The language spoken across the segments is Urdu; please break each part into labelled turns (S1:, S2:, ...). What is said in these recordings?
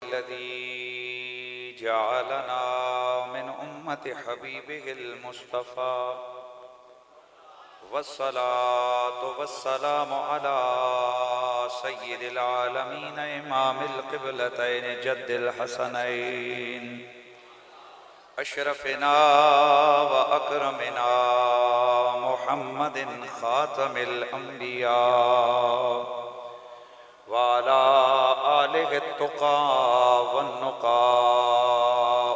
S1: الذي جعلنا من أمة حبيبه المصطفى والصلاة والسلام على سيد العالمين إمام القبلتين جد الحسنين أشرفنا وأكرمنا محمد خاتم الأنبياء وعلى آله التقى والنقى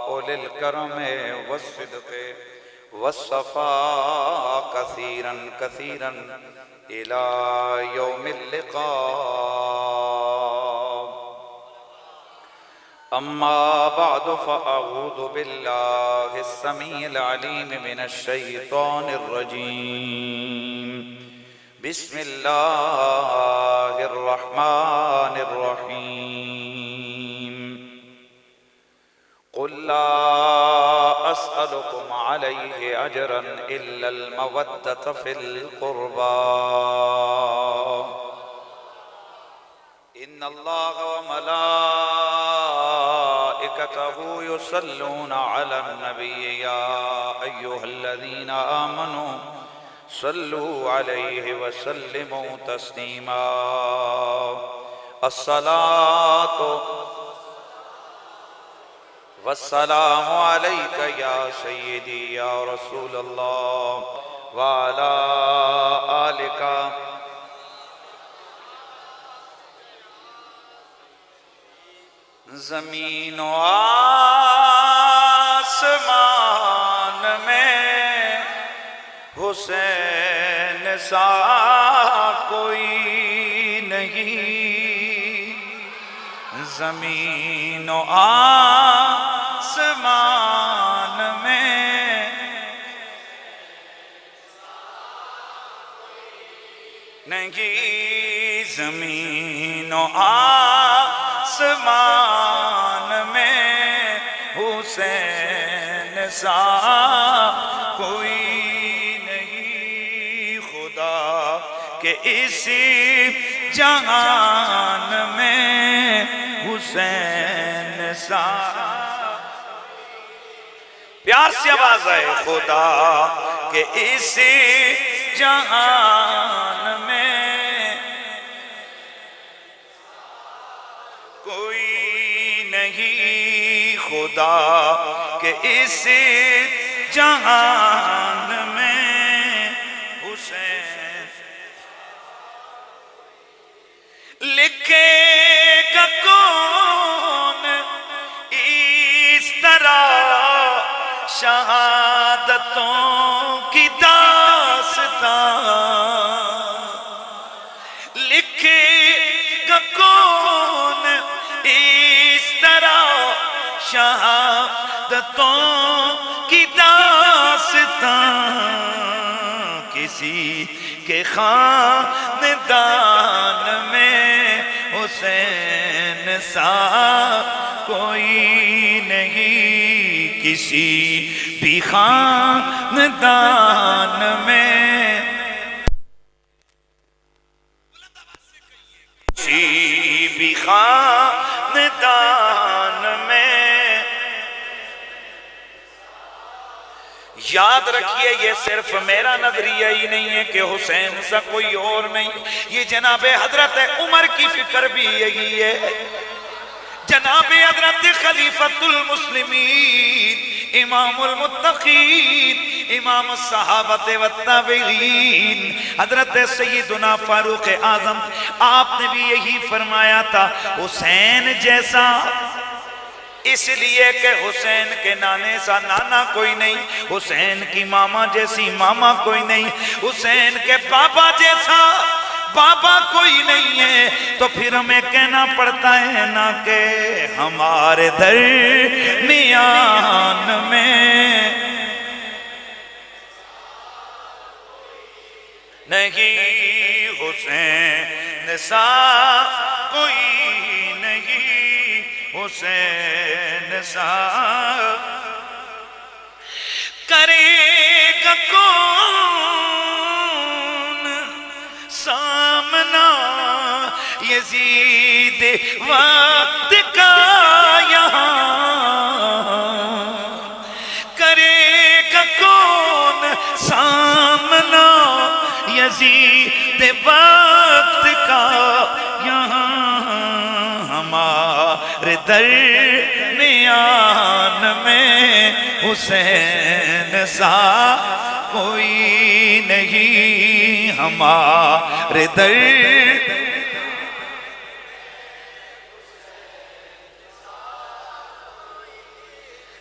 S1: أولي الكرم والصدق والصفاء كثيرا كثيرا إلى يوم اللقاء. أما بعد فأعوذ بالله السميع العليم من الشيطان الرجيم. بسم الله الرحمن الرحيم. قل لا أسألكم عليه أجرا إلا المودة في القربى إن الله وملائكته يصلون على النبي يا أيها الذين آمنوا صلوا عليه وسلموا تسليما. الصلاة والسلام عليك يا سيدي يا رسول الله وعلى آلك زمین و آسمان میں حسین سا کوئی نہیں. زمین و آسمان میں نہیں. زمین و آسمان میں حسین سا کوئی نہیں. خدا کہ اسی جہان میں حسین سا. پیار سے آواز ہے. خدا کہ اسی جہان میں کوئی نہیں. خدا کہ اس جہان میں حسین لکھے گا کون اس طرح شہادتوں کی داستان. لکھے گا کون اس طرح شہادتوں کی داستان. کسی کے خاندان میں حسین سا کوئی نہیں. کسی بھی خاندان میں کسی بھی خاندان میں. یاد رکھیے یہ صرف میرا نظریہ ہی نہیں ہے کہ حسین سا کوئی اور نہیں. یہ جناب حضرت عمر کی فکر بھی یہی ہے. جناب حضرت خلیفۃ المسلمین امام المتقین امام الصحابہ والتابعین حضرت سیدنا فاروق اعظم آپ نے بھی یہی فرمایا تھا. حسین جیسا اس لیے کہ حسین کے نانے سا نانا کوئی نہیں. حسین کی ماما جیسی ماما کوئی نہیں. حسین کے بابا جیسا بابا کوئی نہیں ہے. تو پھر ہمیں کہنا پڑتا ہے نا کہ ہمارے درمیان میں نہیں حسین سا کوئی نہیں. حسین سا کرے گا کون سامنا یزید وقت کا. درمیان میں حسین سا کوئی نہیں ہمارے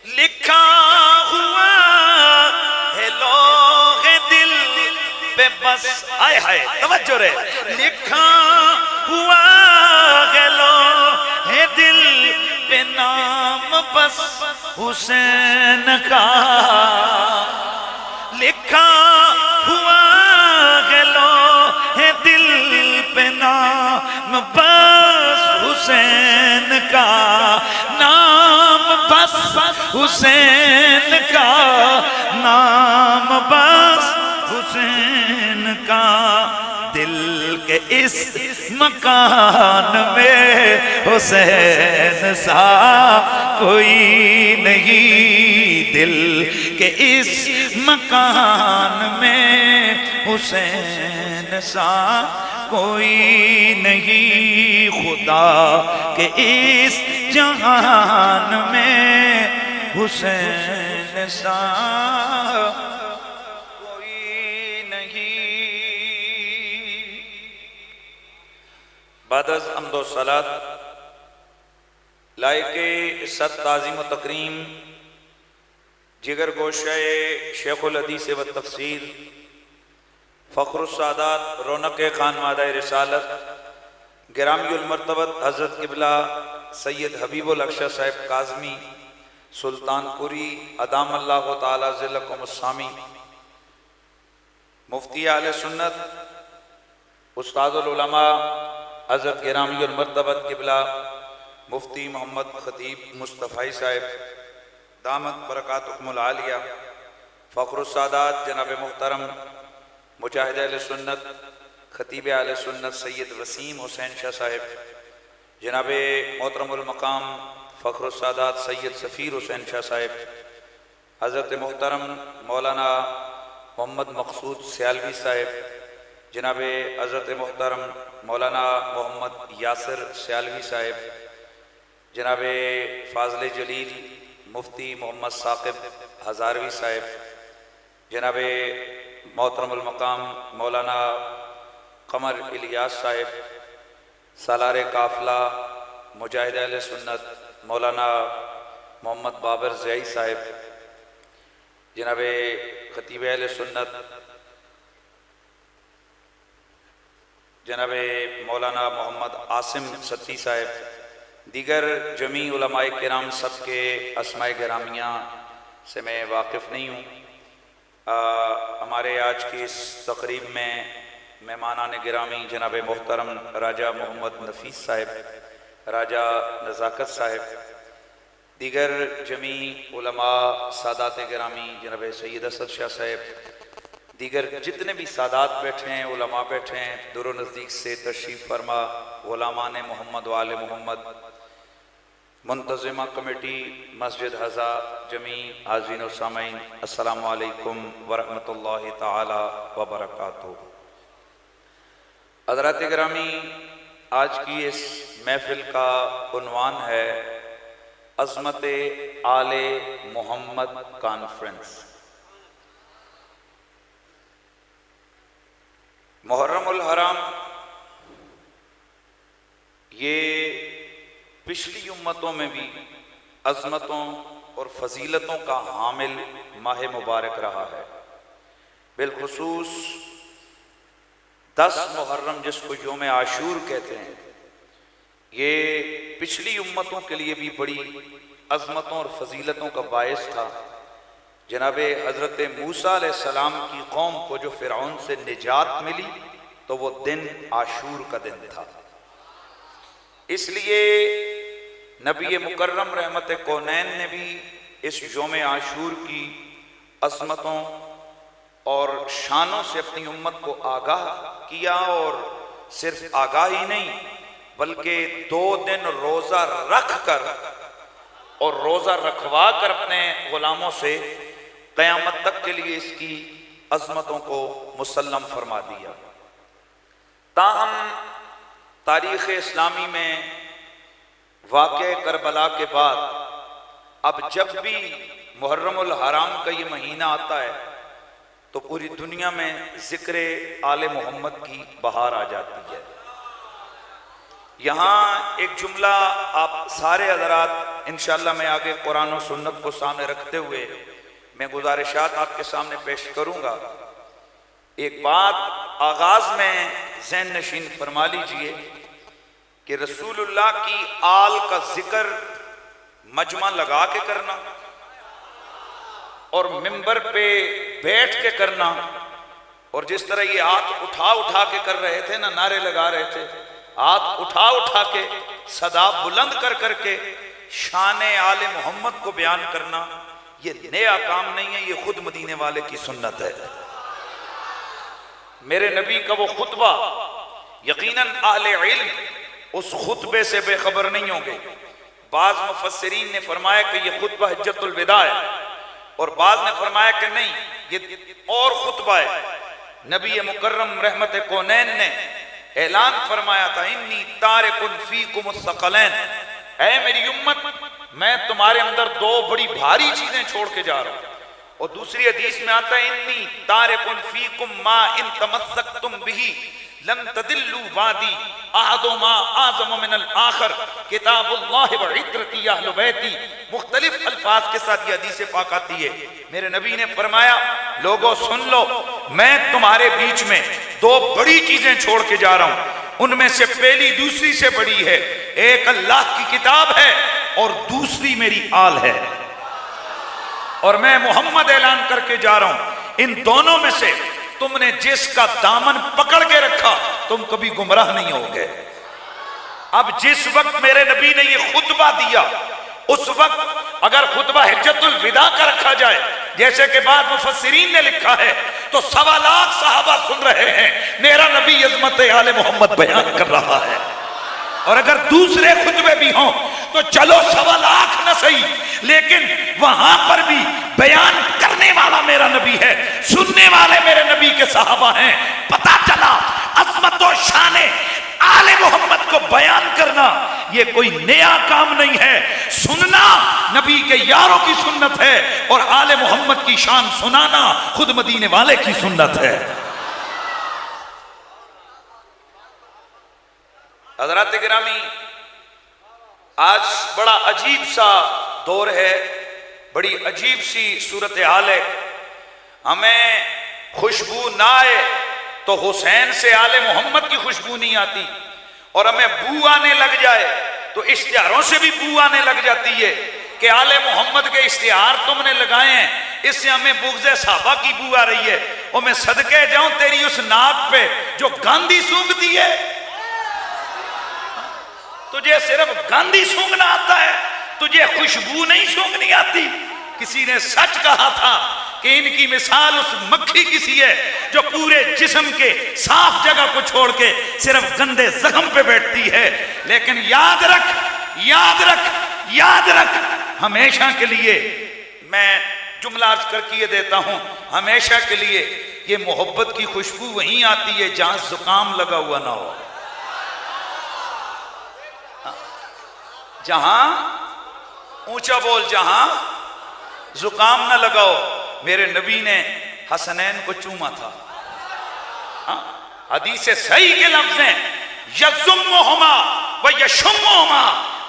S1: لکھا ہوا ہے لوح دل پہ بس آئے ہائے توجہ رہے لکھا ہوا ہے لوح دل پہ نام بس حسین کا لکھا ہوا ہے لوح دل پہ نام بس حسین کا نام بس حسین کا نام بس حسین کا دل کے اس مکان میں حسین سا کوئی نہیں دل کے اس مکان میں حسین سا کوئی نہیں خدا کے اس جہان میں حسین سا کوئی نہیں بعد از حمد و صلات لائق صد تعظیم و تکریم جگر گوشہ شیخ الحدیث و تفسیر فخر السادات رونق خانوادہ رسالت گرامی المرتبت حضرت قبلہ سید حبیب الاکشہ صاحب کاظمی سلطان پوری ادام اللہ تعالی ذلکم السامی مفتی اہل سنت استاد العلماء حضرت گرامی المرتبت قبلہ مفتی محمد خطیب مصطفی صاحب دامت برکاتکم العالیہ فخر السادات جناب محترم مجاہد اہل سنت خطیب اہل سنت سید وسیم حسین شاہ صاحب جناب محترم المقام فخر السادات سید سفیر حسین شاہ صاحب حضرت محترم مولانا محمد مقصود سیالوی صاحب جناب حضرت محترم مولانا محمد یاسر سیالوی صاحب جناب فاضل جلیل مفتی محمد ثاقب ہزاروی صاحب جناب محترم المقام مولانا قمر الیاس صاحب سالار قافلہ مجاہد اہل سنت مولانا محمد بابر زیائی صاحب جناب خطیب اہل سنت جناب مولانا محمد عاصم ستی صاحب دیگر جمیع علماء کرام سب کے اسماء گرامیہ سے میں واقف نہیں ہوں ہمارے آج کی اس تقریب میں مہمانان گرامی جناب محترم راجہ محمد نفیس صاحب راجہ نزاکت صاحب دیگر جمیع علماء سادات گرامی جناب سید اسد شاہ صاحب دیگر جتنے بھی سادات بیٹھے ہیں علماء بیٹھے ہیں دور و نزدیک سے تشریف فرما غلامان محمد و آل محمد منتظمہ کمیٹی مسجد حضا جمیع حاضرین و سامعین السلام علیکم ورحمۃ اللہ تعالی وبرکاتہ حضرات گرامی آج کی اس محفل کا عنوان ہے عظمت آل محمد کانفرنس محرم الحرام یہ پچھلی امتوں میں بھی عظمتوں اور فضیلتوں کا حامل ماہ مبارک رہا ہے بالخصوص 10 محرم جس کو یوم عاشور کہتے ہیں یہ پچھلی امتوں کے لیے بھی بڑی عظمتوں اور فضیلتوں کا باعث تھا جناب حضرت موسیٰ علیہ السلام کی قوم کو جو فرعون سے نجات ملی تو وہ دن عاشور کا دن تھا اس لیے نبی مکرم رحمت کونین نے بھی اس یوم عاشور کی عظمتوں اور شانوں سے اپنی امت کو آگاہ کیا اور صرف آگاہ ہی نہیں بلکہ 2 دن روزہ رکھ کر اور روزہ رکھوا کر اپنے غلاموں سے قیامت تک کے لیے اس کی عظمتوں کو مسلم فرما دیا تاہم تاریخ اسلامی میں واقعہ کربلا کے بعد اب جب بھی محرم الحرام کا یہ مہینہ آتا ہے تو پوری دنیا میں ذکر آل محمد کی بہار آ جاتی ہے۔ یہاں ایک جملہ آپ سارے حضرات انشاءاللہ میں آگے قرآن و سنت کو سامنے رکھتے ہوئے میں گزارشات آپ کے سامنے پیش کروں گا۔ ایک بات آغاز میں ذہن نشین فرما لیجئے کہ رسول اللہ کی آل کا ذکر مجمع لگا کے کرنا اور منبر پہ بیٹھ کے کرنا، اور جس طرح یہ ہاتھ اٹھا اٹھا کے کر رہے تھے نا، نعرے لگا رہے تھے، ہاتھ اٹھا اٹھا کے صدا بلند کر کر کے شان آل محمد کو بیان کرنا، یہ نیا کام نہیں ہے، یہ خود مدینے والے کی سنت ہے۔ میرے نبی کا وہ خطبہ، یقیناً اہل علم اس خطبے سے بے خبر نہیں ہوں گے۔ بعض مفسرین نے فرمایا کہ یہ خطبہ حجت الوداع ہے، اور بعض نے فرمایا کہ نہیں، یہ اور خطبہ ہے۔ نبی مکرم رحمت کونین نے اعلان فرمایا تھا، انی تارک فیکم الثقلین، اے میری امت میں تمہارے اندر دو بڑی بھاری چیزیں چھوڑ کے جا رہا ہوں۔ اور دوسری حدیث میں آتا ہے، انی تارک فیکم ما ان تمسکتم بہ لن تدلوا بعدی احدہما اعظم من الآخر کتاب اللہ و عترتی اہل بیتی۔ مختلف الفاظ کے ساتھ یہ حدیث پاک آتی ہے۔ میرے نبی نے فرمایا، لوگوں سن لو، میں تمہارے بیچ میں دو بڑی چیزیں چھوڑ کے جا رہا ہوں، ان میں سے پہلی دوسری سے بڑی ہے، ایک اللہ کی کتاب ہے اور دوسری میری آل ہے، اور میں محمد اعلان کر کے جا رہا ہوں، ان دونوں میں سے تم نے جس کا دامن پکڑ کے رکھا تم کبھی گمراہ نہیں ہوگے۔ اب جس وقت میرے نبی نے یہ خطبہ دیا، اس وقت اگر خطبہ حجت الوداع کا رکھا جائے جیسے کہ بعض مفسرین نے لکھا ہے تو 1.25 لاکھ صحابہ سن رہے ہیں، میرا نبی عظمت آل محمد بیان کر رہا ہے۔ اور اگر دوسرے خطبے بھی ہوں تو چلو 1.25 لاکھ نہ صحیح، لیکن وہاں پر بھی بیان کرنے والا میرا نبی ہے، سننے والے میرے نبی کے صحابہ ہیں۔ پتہ چلا عظمت و شان آل محمد کو بیان کرنا یہ کوئی نیا کام نہیں ہے، سننا نبی کے یاروں کی سنت ہے، اور آل محمد کی شان سنانا خود مدینے والے کی سنت ہے۔ حضرات گرامی، آج بڑا عجیب سا دور ہے، بڑی عجیب سی صورتحال ہے۔ ہمیں خوشبو نہ آئے تو حسین سے آل محمد کی خوشبو نہیں آتی، اور ہمیں بو آنے لگ جائے تو اشتہاروں سے بھی بو آنے لگ جاتی ہے کہ آل محمد کے اشتہار تم نے لگائے ہیں، اس سے ہمیں بغض صحابہ کی بو آ رہی ہے۔ اور میں صدقے جاؤں تیری اس ناک پہ جو گاندھی سونگتی ہے، تجھے صرف گاندھی سونگنا آتا ہے، تجھے خوشبو نہیں سونگنی آتی۔ کسی نے سچ کہا تھا کہ ان کی مثال اس مکھی کی سی ہے جو پورے جسم کے صاف جگہ کو چھوڑ کے صرف گندے زخم پہ بیٹھتی ہے۔ لیکن یاد رکھ، یاد رکھ، یاد رکھ، ہمیشہ کے لیے میں جملہ عرض کر کے دیتا ہوں، ہمیشہ کے لیے یہ محبت کی خوشبو وہیں آتی ہے جہاں زکام لگا ہوا نہ ہو، جہاں اونچا بول، جہاں زکام نہ لگاؤ۔ میرے نبی نے حسنین کو چوما تھا، حدیث صحیح کے لفظ ہیں، یزمہما و یشمہما،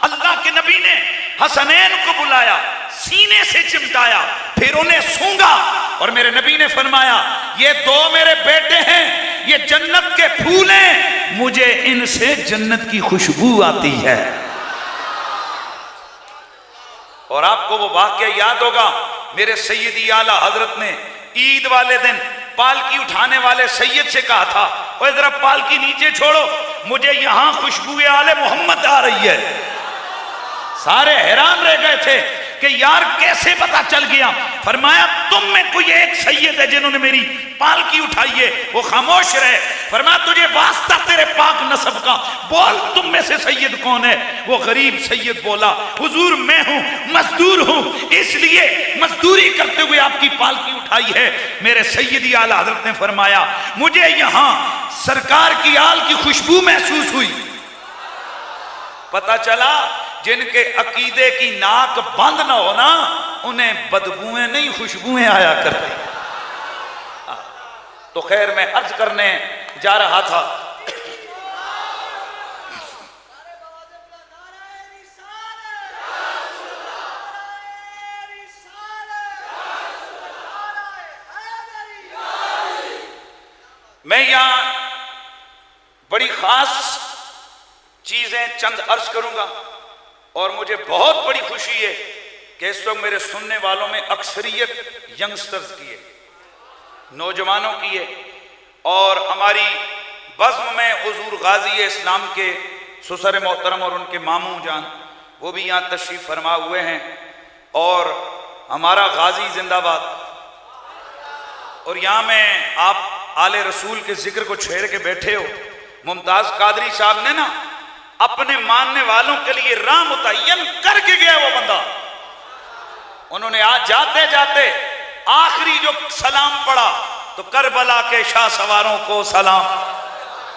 S1: اللہ کے نبی نے حسنین کو بلایا، سینے سے چمٹایا، پھر انہیں سونگا، اور میرے نبی نے فرمایا یہ دو میرے بیٹے ہیں، یہ جنت کے پھول ہیں، مجھے ان سے جنت کی خوشبو آتی ہے۔ اور آپ کو وہ واقعہ یاد ہوگا، میرے سیدی اعلیٰ حضرت نے عید والے دن پالکی اٹھانے والے سید سے کہا تھا، اوہ ذرا پالکی نیچے چھوڑو، مجھے یہاں خوشبو آل محمد آ رہی ہے۔ سارے حیران رہ گئے تھے کہ یار کیسے پتا چل گیا؟ فرمایا تم میں کوئی ایک سید ہے جنہوں نے میری پالکی اٹھائی ہے، وہ خاموش رہے۔ فرمایا تجھے واسطہ تیرے پاک نسب کا، بول تم میں سے سید کون ہے؟ وہ غریب سید بولا حضور میں ہوں، مزدور ہوں، اس لیے مزدوری کرتے ہوئے آپ کی پالکی اٹھائی ہے۔ میرے سیدی اعلیٰ حضرت نے فرمایا مجھے یہاں سرکار کی آل کی خوشبو محسوس ہوئی۔ پتا چلا جن کے عقیدے کی ناک بند نہ ہونا انہیں بدبوئیں نہیں خوشبوئیں آیا کرتی. تو خیر میں عرض کرنے جا رہا تھا میں یہاں بڑی خاص چیزیں چند عرض کروں گا اور مجھے بہت بڑی خوشی ہے کہ اس وقت میرے سننے والوں میں اکثریت ینگسٹرز کی ہے، نوجوانوں کی ہے، اور ہماری بزم میں حضور غازی اسلام کے سسر محترم اور ان کے ماموں جان وہ بھی یہاں تشریف فرما ہوئے ہیں، اور ہمارا غازی زندہ باد. اور یہاں میں آپ آل رسول کے ذکر کو چھیڑ کے بیٹھے ہو. ممتاز قادری صاحب نے نا اپنے ماننے والوں کے لیے راہ متعین کر کے گیا وہ بندہ. انہوں نے آج جاتے جاتے آخری جو سلام پڑھا تو کربلا کے شاہ سواروں کو سلام،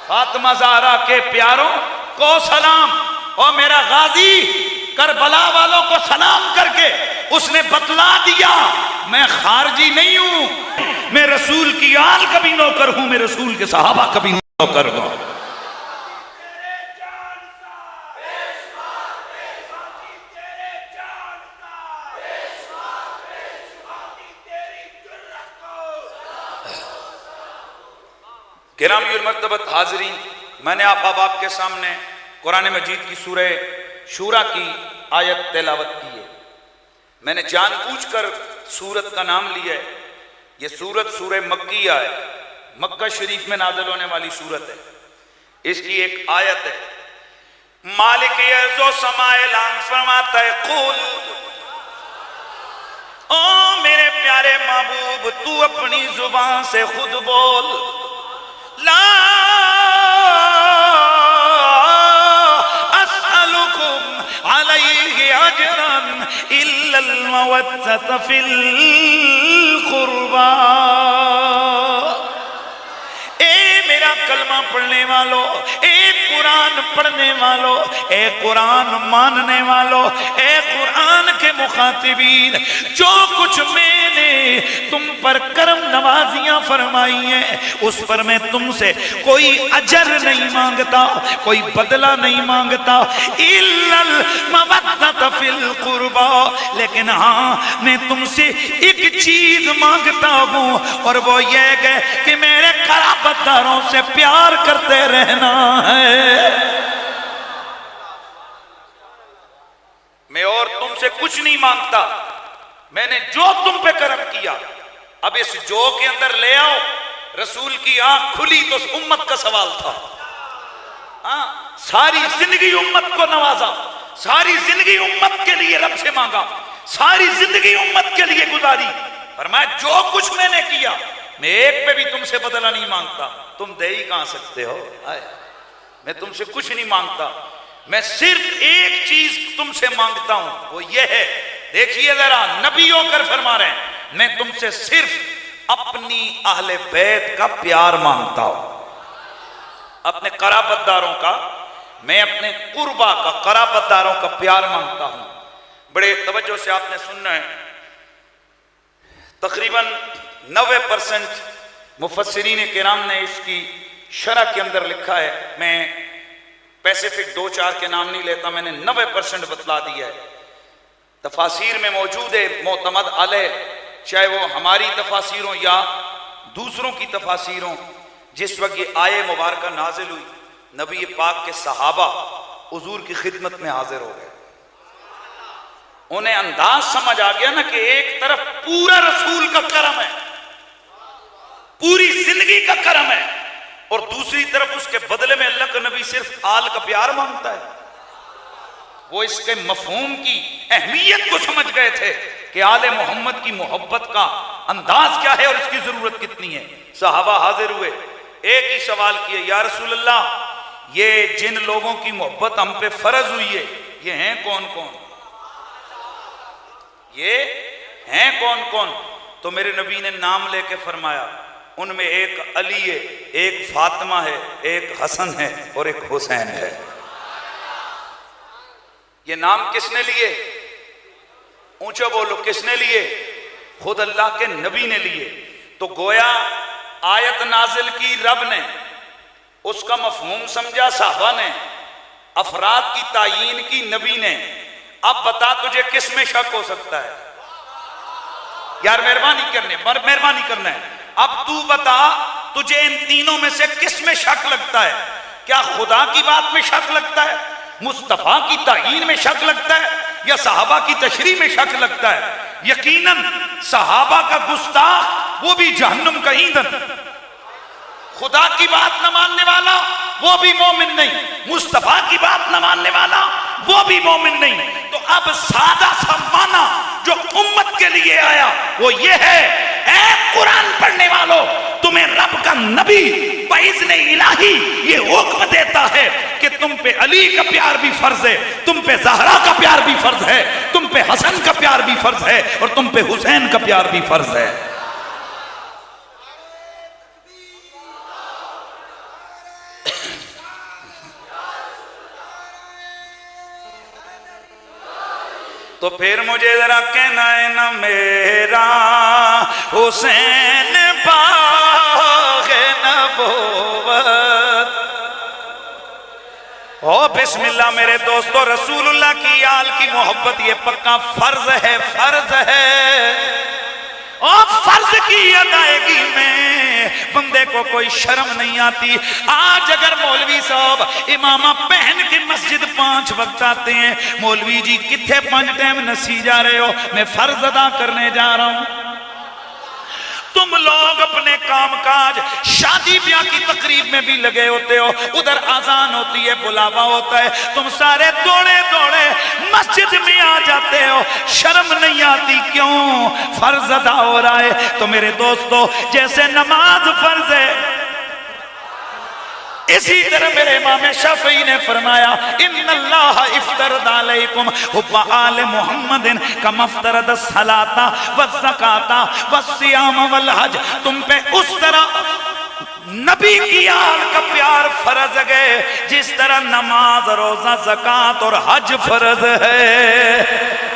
S1: فاطمہ زہرا کے پیاروں کو سلام، اور میرا غازی کربلا والوں کو سلام کر کے اس نے بتلا دیا میں خارجی نہیں ہوں، میں رسول کی آل کا بھی نوکر ہوں، میں رسول کے صحابہ کا بھی نوکر ہوں. گرامی المرتبت حاضرین، میں نے آپ کے سامنے قرآن مجید کی سورہ شورا کی آیت تلاوت کی ہے. میں نے جان بوجھ کر سورت کا نام لیا ہے. یہ سورت سورہ مکیہ ہے، مکہ شریف میں نازل ہونے والی سورت ہے. اس کی ایک آیت ہے، مالک ارض و سماء اعلان فرماتا ہے قل، او میرے پیارے محبوب تو اپنی زبان سے خود بول، لا اسألكم علیہ اجرا الا المودة فی القربى. اے میرا کلمہ پڑھنے والو، اے قرآن پڑھنے والو، اے قرآن ماننے والو، اے قرآن کے مخاطبین، جو کچھ میں نے تم پر کرم نوازیاں فرمائی ہیں اس پر میں تم سے کوئی اجر نہیں مانگتا، کوئی بدلہ نہیں مانگتا، الا المودة فی القربى، لیکن ہاں میں تم سے ایک چیز مانگتا ہوں اور وہ یہ ہے کہ میرے قرابت داروں سے پیار کرتے رہنا ہے. میں اور تم سے کچھ نہیں مانگتا، میں نے جو تم پہ کرم کیا اب اس جو کے اندر لے آؤ. رسول کی آنکھ کھلی تو اس امت کا سوال تھا، ساری زندگی امت کو نوازا، ساری زندگی امت کے لیے رب سے مانگا، ساری زندگی امت کے لیے گزاری. فرمایا جو کچھ میں نے کیا میں ایک پہ بھی تم سے بدلہ نہیں مانگتا. تم دے ہی کہاں سکتے ہو؟ میں تم سے کچھ نہیں مانگتا، میں صرف ایک چیز تم سے مانگتا ہوں، وہ یہ ہے، دیکھیے ذرا نبی ہو کر فرما رہے ہیں، میں تم سے صرف اپنی اہل بیت کا پیار مانگتا ہوں، اپنے قرابت داروں کا، میں اپنے قربا کا، قرابت داروں کا پیار مانگتا ہوں. بڑے توجہ سے آپ نے سننا ہے، تقریباً 90% مفسرین کرام نے اس کی شرح کے اندر لکھا ہے. میں پیسیفک 2-4 کے نام نہیں لیتا، میں نے 90% بتلا دیا ہے. تفاسیر میں موجود ہے معتمد علیہ، چاہے وہ ہماری تفاسیر ہوں یا دوسروں کی تفاسیر ہوں. جس وقت یہ آیے مبارکہ نازل ہوئی نبی پاک کے صحابہ حضور کی خدمت میں حاضر ہو گئے. انہیں انداز سمجھ آ گیا نا کہ ایک طرف پورا رسول کا کرم ہے، پوری زندگی کا کرم ہے، اور دوسری طرف اس کے بدلے میں اللہ کا نبی صرف آل کا پیار مانگتا ہے. وہ اس کے مفہوم کی اہمیت کو سمجھ گئے تھے کہ آل محمد کی محبت کا انداز کیا ہے اور اس کی ضرورت کتنی ہے. صحابہ حاضر ہوئے، ایک ہی سوال کیے، یا رسول اللہ یہ جن لوگوں کی محبت ہم پہ فرض ہوئی ہے یہ ہیں کون کون؟ یہ ہیں کون کون؟ تو میرے نبی نے نام لے کے فرمایا ان میں ایک علی ہے، ایک فاطمہ ہے، ایک حسن ہے اور ایک حسین ہے. یہ نام کس نے لیے؟ اونچا بولو، کس نے لیے؟ خود اللہ کے نبی نے لیے۔ تو گویا آیت نازل کی رب نے، اس کا مفہوم سمجھا صحابہ نے، افراد کی تعیین کی نبی نے۔ اب بتا تجھے کس میں شک ہو سکتا ہے؟ یار مہربانی کرنا ہے۔ اب تو بتا تجھے ان تینوں میں سے کس میں شک لگتا ہے؟ کیا خدا کی بات میں شک لگتا ہے، مصطفیٰ کی تعیین میں شک لگتا ہے، یا صحابہ کی تشریح میں شک لگتا ہے؟ یقیناً صحابہ کا گستاخ وہ بھی جہنم کا ایندھن، خدا کی بات نہ ماننے والا وہ بھی مومن نہیں، مصطفیٰ کی بات نہ ماننے والا وہ بھی مومن نہیں۔ تو اب سادہ سا معنی جو امت کے لیے آیا وہ یہ ہے، اے قرآن پڑھنے والوں، تمہیں رب کا نبی باذن الہی یہ حکم دیتا ہے کہ تم پہ علی کا پیار بھی فرض ہے، تم پہ زہرا کا پیار بھی فرض ہے، تم پہ حسن کا پیار بھی فرض ہے، اور تم پہ حسین کا پیار بھی فرض ہے۔ تو پھر مجھے ذرا کہنا ہے نا میرا حسین باغ نبوت۔ او بسم اللہ میرے دوستو، رسول اللہ کی آل کی محبت یہ پکا فرض ہے، فرض ہے، اور فرض کی ادائیگی میں بندے کو کوئی شرم نہیں آتی۔ آج اگر مولوی صاحب امامہ پہن کے مسجد 5 وقت آتے ہیں، مولوی جی کتھے 5 ٹائم نسی جا رہے ہو؟ میں فرض ادا کرنے جا رہا ہوں۔ تم لوگ اپنے کام کاج شادی بیاہ کی تقریب میں بھی لگے ہوتے ہو، ادھر آذان ہوتی ہے، بلاوا ہوتا ہے، تم سارے دوڑے دوڑے مسجد میں آ جاتے ہو، شرم نہیں آتی؟ کیوں؟ فرض ادا ہو رہا ہے۔ تو میرے دوستو، جیسے نماز فرض ہے، اسی طرح میرے امام شافعی نے فرمایا ان اللہ افترض علیکم حب آل محمد کما افترض الصلاۃ والزکاۃ والصیام والحج، تم پہ اس طرح نبی کی آل کا پیار فرض ہے جس طرح نماز، روزہ، زکاۃ اور حج فرض ہے۔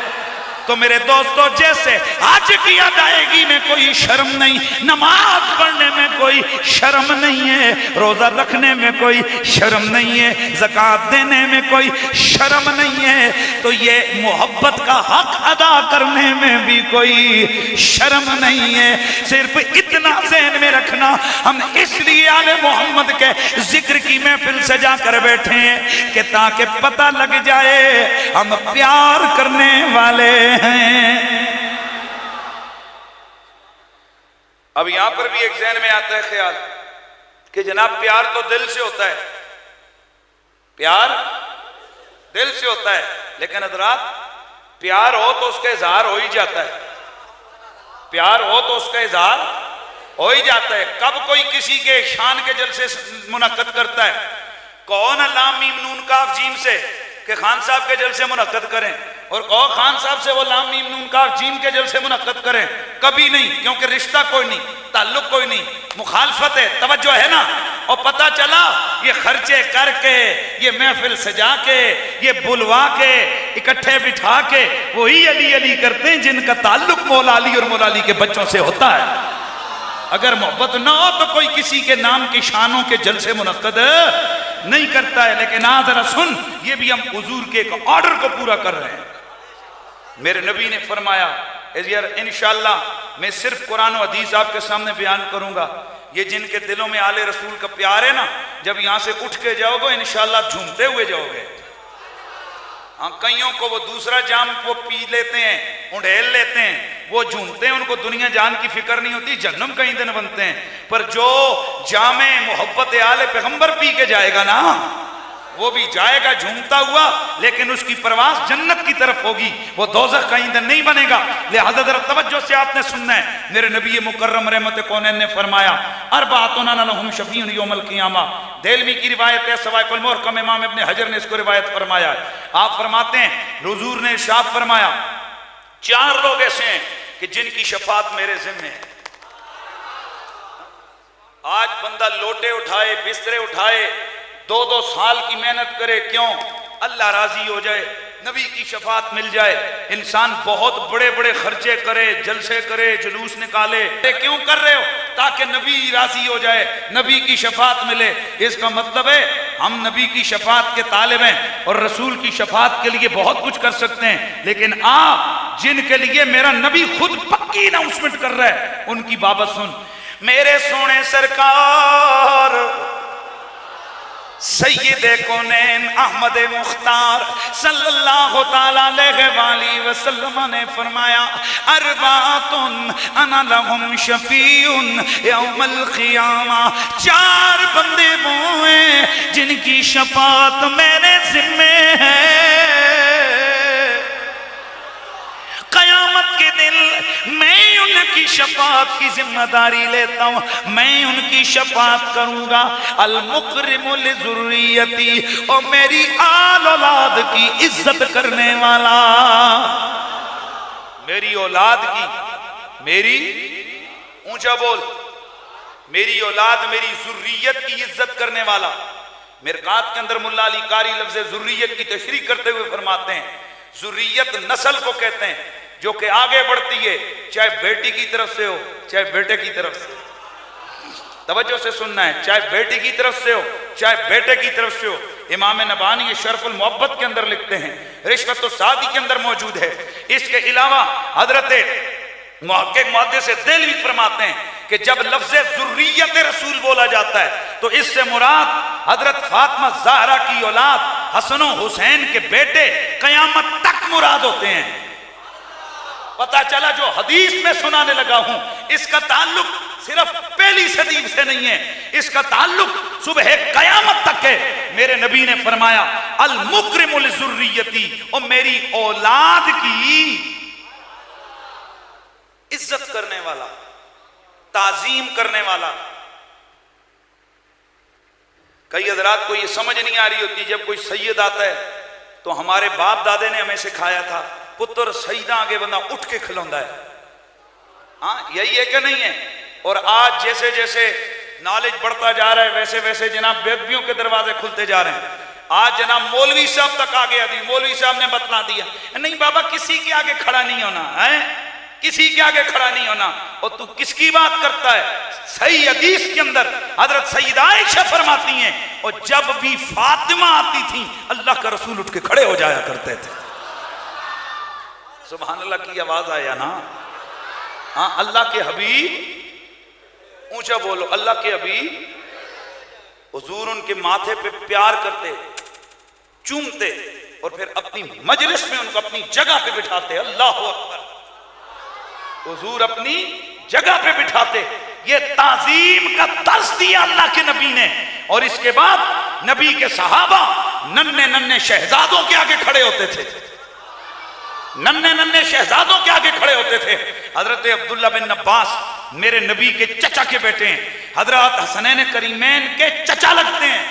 S1: تو میرے دوستو، جیسے حج کی ادائیگی میں کوئی شرم نہیں، نماز پڑھنے میں کوئی شرم نہیں ہے، روزہ رکھنے میں کوئی شرم نہیں ہے، زکوٰۃ دینے میں کوئی شرم نہیں ہے، تو یہ محبت کا حق ادا کرنے میں بھی کوئی شرم نہیں ہے۔ صرف اتنا ذہن میں رکھنا، ہم اس لیے آل محمد کے ذکر کی محفل سجا کر بیٹھے ہیں کہ تاکہ پتہ لگ جائے ہم پیار کرنے والے ہیں۔ اب یہاں پر بھی ایک ذہن میں آتا ہے خیال کہ جناب پیار تو دل سے ہوتا ہے، پیار دل سے ہوتا ہے، لیکن حضرات پیار ہو تو اس کا اظہار ہو ہی جاتا ہے، پیار ہو تو اس کا اظہار ہو ہی جاتا ہے۔ کب کوئی کسی کے شان کے جلسے منعقد کرتا ہے؟ کون لام میم نون کاف جیم سے کہ خان صاحب کے جلسے منعقد کریں، اور کہو خان صاحب سے وہ لام میم نون کاف جیم کے جلسے منعقد کریں؟ کبھی نہیں، کیونکہ رشتہ کوئی نہیں، تعلق کوئی نہیں، مخالفت ہے، توجہ ہے نا۔ اور پتہ چلا یہ خرچے کر کے، یہ محفل سجا کے، یہ بلوا کے، اکٹھے بٹھا کے وہی علی علی کرتے ہیں جن کا تعلق مولا علی اور مولا علی کے بچوں سے ہوتا ہے۔ اگر محبت نہ ہو تو کوئی کسی کے نام کی شانوں کے جلسے منعقد نہیں کرتا ہے۔ لیکن ذرا سن، یہ بھی ہم حضور کے ایک آرڈر کو پورا کر رہے ہیں۔ میرے نبی نے فرمایا، انشاءاللہ میں صرف قرآن و حدیث آپ کے سامنے بیان کروں گا، یہ جن کے دلوں میں آل رسول کا پیار ہے نا، جب یہاں سے اٹھ کے جاؤ گے انشاءاللہ جھومتے ہوئے جاؤ گے۔ ہاں کئیوں کو وہ دوسرا جام وہ پی لیتے ہیں، انڈھیل لیتے ہیں، وہ جھومتے ہیں، ان کو دنیا جان کی فکر نہیں ہوتی، جہنم کئی دن بنتے ہیں۔ پر جو جام محبت آل پیغمبر پی کے جائے گا نا، وہ بھی جائے گا جھومتا ہوا، لیکن اس کی پرواز جنت کی طرف ہوگی، وہ دوزخ کا ایندھن نہیں بنے گا۔ لہذا ذرا توجہ سے آپ نے سننا ہے۔ میرے نبی مکرم رحمت کونین نے فرمایا اربعۃ لہم شفیع یوم القیامہ، دہلوی کی روایت ہے، سوائق المحکم امام ابن حجر نے اس کو روایت فرمایا ہے۔ آپ فرماتے ہیں حضور نے ارشاد فرمایا 4 لوگ ایسے ہیں کہ جن کی شفاعت میرے ذمہ ہے۔ آج بندہ لوٹے اٹھائے، بسترے اٹھائے، 2 سال کی محنت کرے، کیوں؟ اللہ راضی ہو جائے، نبی کی شفاعت مل جائے، انسان بہت بڑے بڑے خرچے کرے، جلسے کرے، جلوس نکالے، کیوں کر رہے ہو؟ تاکہ نبی راضی ہو جائے، نبی کی شفاعت ملے۔ اس کا مطلب ہے ہم نبی کی شفاعت کے طالب ہیں اور رسول کی شفاعت کے لیے بہت کچھ کر سکتے ہیں، لیکن آپ جن کے لیے میرا نبی خود پکی اناؤنسمنٹ کر رہا ہے ان کی بابت سن۔ میرے سونے سرکار سید کونین احمد مختار صلی اللہ تعالیٰ علیہ وآلہ وسلم نے فرمایا اربعۃ انا لہم شفیع یوم القیامہ، 4 بندے وہ ہیں جن کی شفاعت میرے ذمے ہے، قیامت کے دن میں ان کی شفاعت کی ذمہ داری لیتا ہوں، میں ان کی شفاعت کروں گا۔ المکرم لذریتی، اور میری آل اولاد کی عزت کرنے والا، میری اولاد کی، میری اونچا بول، میری اولاد میری ذریت کی عزت کرنے والا۔ مرقات کے اندر ملا علی قاری لفظ ذریت کی تشریح کرتے ہوئے فرماتے ہیں ذریت نسل کو کہتے ہیں جو کہ آگے بڑھتی ہے، چاہے بیٹی کی طرف سے ہو چاہے بیٹے کی طرف سے، توجہ سے سننا ہے، چاہے بیٹی کی طرف سے ہو چاہے بیٹے کی طرف سے ہو۔ امام نبانی شرف المحبت کے اندر لکھتے ہیں، رشوت السعدی کے اندر موجود ہے۔ اس کے علاوہ حضرت محقق محدث دہلوی فرماتے ہیں کہ جب لفظ ذریت رسول بولا جاتا ہے تو اس سے مراد حضرت فاطمہ زہرا کی اولاد حسن و حسین کے بیٹے قیامت تک مراد ہوتے ہیں۔ پتا چلا جو حدیث میں سنانے لگا ہوں اس کا تعلق صرف پہلی صدی سے نہیں ہے، اس کا تعلق صبح قیامت تک ہے۔ میرے نبی نے فرمایا المکرم لذریتی، اور میری اولاد کی عزت کرنے والا، تعظیم کرنے والا۔ کئی حضرات کو یہ سمجھ نہیں آ رہی ہوتی، جب کوئی سید آتا ہے تو ہمارے باپ دادے نے ہمیں سکھایا تھا پتر سیدہ آگے بندہ اٹھ کے کھلوندا ہے، ہاں یہی ہے کہ نہیں ہے؟ اور آج جیسے جیسے نالج بڑھتا جا رہا ہے ویسے ویسے جناب بیدبیوں کے دروازے کھلتے جا رہے ہیں۔ آج جناب مولوی صاحب تک آگے آدھی، مولوی صاحب نے بتلا دیا نہیں بابا کسی کے آگے کھڑا نہیں ہونا ہے، کسی کے آگے کھڑا نہیں ہونا۔ اور تو کس کی بات کرتا ہے؟ صحیح حدیث کے اندر حضرت سیدہ عائشہ فرماتی ہیں اور جب بھی فاطمہ آتی تھی اللہ کا رسول اٹھ کے کھڑے ہو جایا کرتے تھے۔ سبحان اللہ کی آواز آیا نا؟ ہاں اللہ کے حبیب، اونچا بولو، اللہ کے حبیب حضور ان کے ماتھے پہ پیار کرتے، چومتے اور پھر اپنی مجلس میں ان کو اپنی جگہ پہ بٹھاتے۔ اللہ اکبر، حضور اپنی جگہ پہ بٹھاتے۔ یہ تعظیم کا درس دیا اللہ کے نبی نے، اور اس کے بعد نبی کے صحابہ ننھے ننھے شہزادوں کے آگے کھڑے ہوتے تھے، ننھے ننھے شہزادوں کے آگے کھڑے ہوتے تھے۔ حضرت عبداللہ بن عباس میرے نبی کے چچا کے بیٹے ہیں، حضرت حسنین کریمین کے چچا لگتے ہیں،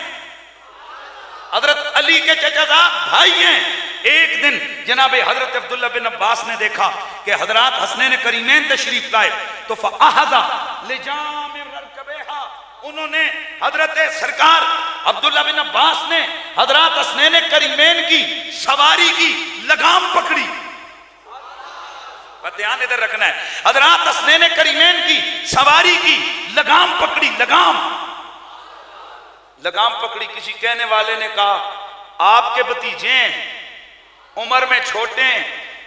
S1: حضرت علی کے چچا صاحب بھائی ہیں۔ ایک دن جناب حضرت عبداللہ بن عباس نے دیکھا کہ حضرات حسنین کریمین تشریف لائے تو فَأَحَذَ لِجَامِ رَرْكَبِهَا، انہوں نے حضرت سرکار عبداللہ بن عباس نے حضرات حسنین کریمین کی سواری کی لگام پکڑی۔ دھیان ادھر رکھنا ہے، حضرات حسنین کریمین کی سواری کی لگام پکڑی، لگام پکڑی۔ کسی کہنے والے نے کہا آپ کے بھتیجے ہیں، عمر میں چھوٹے ہیں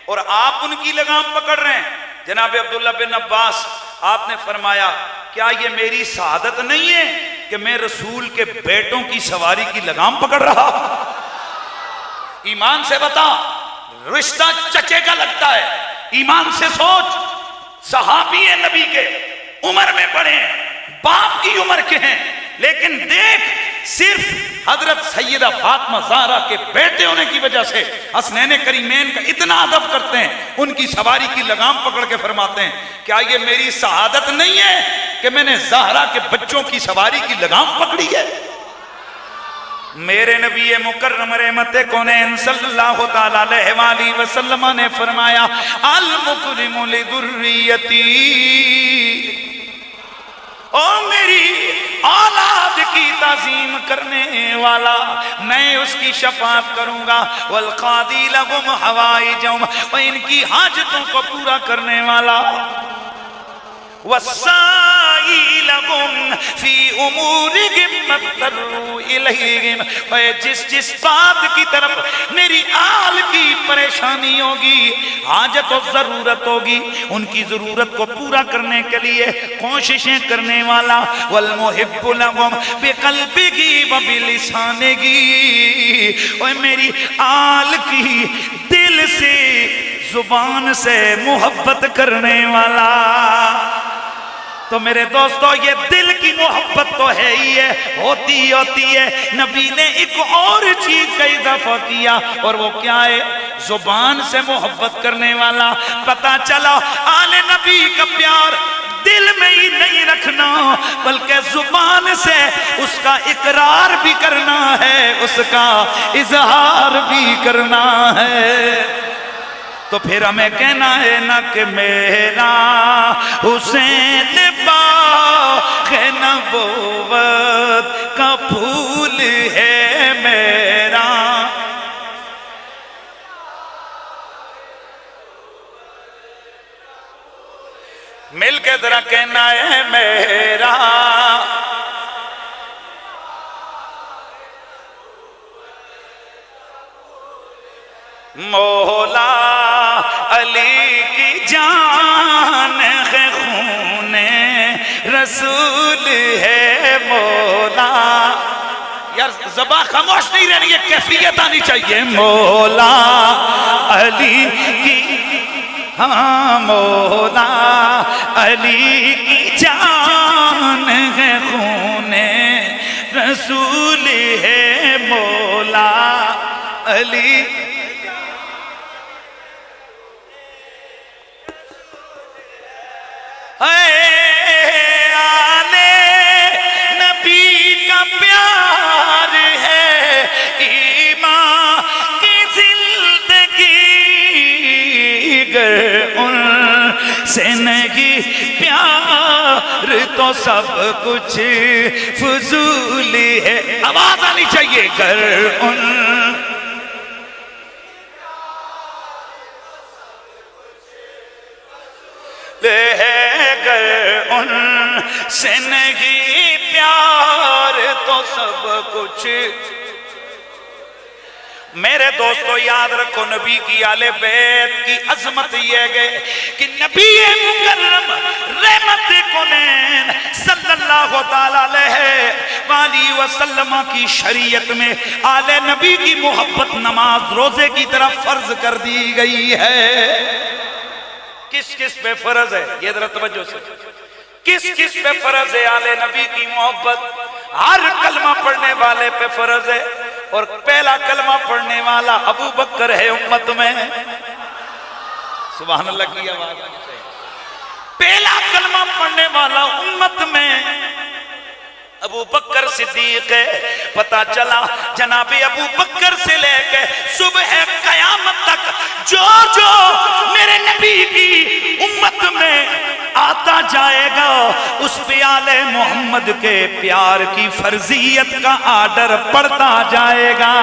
S1: اور آپ ان کی لگام پکڑ رہے ہیں۔ جناب عبداللہ بن عباس آپ نے فرمایا کیا یہ میری سعادت نہیں ہے کہ میں رسول کے بیٹوں کی سواری کی لگام پکڑ رہا؟ ایمان سے بتا، رشتہ چچے کا لگتا ہے، ایمان سے سوچ، صحابی ہیں نبی کے، عمر میں بڑے ہیں، باپ کی عمر کے ہیں، لیکن دیکھ صرف حضرت سیدہ فاطمہ زہرا کے بیٹے ہونے کی وجہ سے حسنین کریمین کا اتنا ادب کرتے ہیں، ان کی سواری کی لگام پکڑ کے فرماتے ہیں کیا یہ میری سعادت نہیں ہے کہ میں نے زہرا کے بچوں کی سواری کی لگام پکڑی ہے؟ میرے نبی مکرم رحمت کونین صلی اللہ تعالی علیہ وآلہ وسلم نے فرمایا المکرم لذریتی، او میری اولاد کی تعظیم کرنے والا میں اس کی شفاعت کروں گا، والقاضی لهم حوائجهم، اور ان کی حاجتوں کو پورا کرنے والا، والسائی لهم فی امورهم ما اضطروا الیہم، اور جس بات کی طرف میری آل کی پریشانی ہوگی، حاجت و ضرورت ہوگی، ان کی ضرورت کو پورا کرنے کے لیے کوششیں کرنے والا، والمحب لهم بقلبه وبلسانه، اور میری آل کی دل سے زبان سے محبت کرنے والا۔ تو میرے دوستو یہ دل کی محبت تو ہے ہی ہے، ہوتی ہے، نبی نے ایک اور چیز کا اضافہ کیا، اور وہ کیا ہے؟ زبان سے محبت کرنے والا۔ پتہ چلا آل نبی کا پیار دل میں ہی نہیں رکھنا، بلکہ زبان سے اس کا اقرار بھی کرنا ہے، اس کا اظہار بھی کرنا ہے۔ تو پھر ہمیں کہنا ہے نا کہ میرا حسین باغ نبوت کا پھول ہے میرا، مل کے ذرا کہنا ہے میرا مولا علی کی جان ہے، خون رسول ہے مولا۔ یار زبان خاموش نہیں رہنی، یہ کیفیت آنی چاہیے۔ مولا علی کی، ہاں مولا علی کی جان ہے، خون رسول ہے مولا علی۔ آل نبی کا پیار ہے ایمان کی زندگی، گر ان سے نہیں پیار تو سب کچھ فضول ہے۔ آواز آنی چاہیے، گر ان ان سے نہیں پیار تو سب کچھ۔ میرے دوستو یاد رکھو، نبی کی آل بیت کی عظمت یہ گئے کہ نبی مکرم رحمت کونین صلی اللہ تعالیٰ علیہ وآلہ وسلم کی شریعت میں آل نبی کی محبت نماز روزے کی طرف فرض کر دی گئی ہے۔ کس کس پہ فرض ہے؟ یہ ذرا توجہ سے، کس کس پہ فرض ہے آل نبی کی محبت؟ ہر کلمہ پڑھنے والے پہ فرض ہے، اور پہلا کلمہ پڑھنے والا ابو بکر ہے امت میں۔ سبحان اللہ کی آواز آنی چاہیے۔ پہلا کلمہ پڑھنے والا امت میں ابو بکر صدیق ہے۔ پتہ چلا جناب ابو بکر سے لے کے صبح قیامت تک جو میرے نبی کی امت میں آتا جائے گا، اس پہ آل محمد کے پیار کی فرضیت کا آرڈر پڑتا جائے گا۔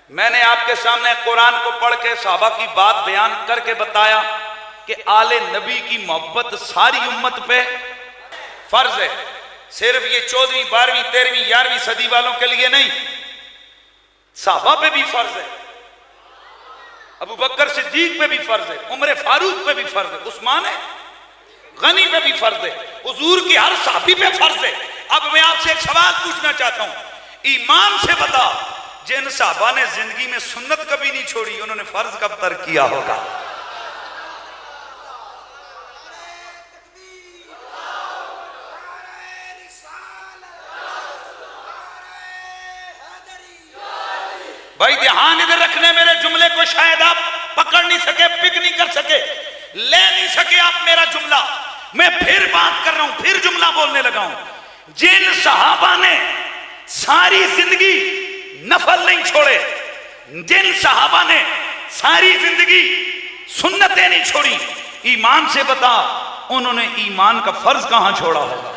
S1: میں نے آپ کے سامنے قرآن کو پڑھ کے صحابہ کی بات بیان کر کے بتایا کہ آل نبی کی محبت ساری امت پہ فرض ہے، صرف یہ 14ویں 12ویں 13ویں 11ویں صدی والوں کے لیے نہیں، صحابہ پہ بھی فرض ہے، ابو بکر صدیق پہ بھی فرض ہے، عمر فاروق پہ بھی فرض ہے، عثمان غنی پہ بھی فرض ہے، حضور کی ہر صحابی پہ فرض ہے۔ اب میں آپ سے ایک سوال پوچھنا چاہتا ہوں، ایمان سے بتا، جن صحابہ نے زندگی میں سنت کبھی نہیں چھوڑی، انہوں نے فرض کب ترک کیا ہوگا؟ بھائی دھیان ادھر رکھنے، میرے جملے کو شاید آپ پکڑ نہیں سکے، پک نہیں کر سکے، لے نہیں سکے آپ میرا جملہ۔ میں پھر بات کر رہا ہوں، پھر جملہ بولنے لگا ہوں۔ جن صحابہ نے ساری زندگی نفل نہیں چھوڑے، جن صحابہ نے ساری زندگی سنتیں نہیں چھوڑی، ایمان سے بتا انہوں نے ایمان کا فرض کہاں چھوڑا ہوگا؟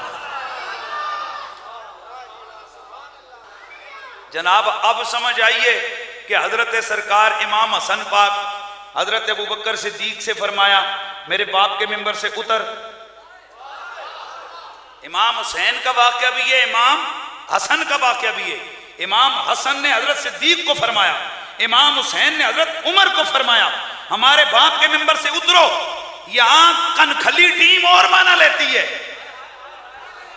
S1: جناب اب سمجھ آئیے کہ حضرت سرکار امام حسن پاک حضرت ابوبکر صدیق سے فرمایا میرے باپ کے منبر سے اتر۔ امام حسین کا واقعہ بھی ہے، امام حسن کا واقعہ بھی ہے۔ امام حسن نے حضرت صدیق کو فرمایا، امام حسین نے حضرت عمر کو فرمایا ہمارے باپ کے منبر سے اترو۔ یہاں کنکھلی ٹیم اور مانا لیتی ہے،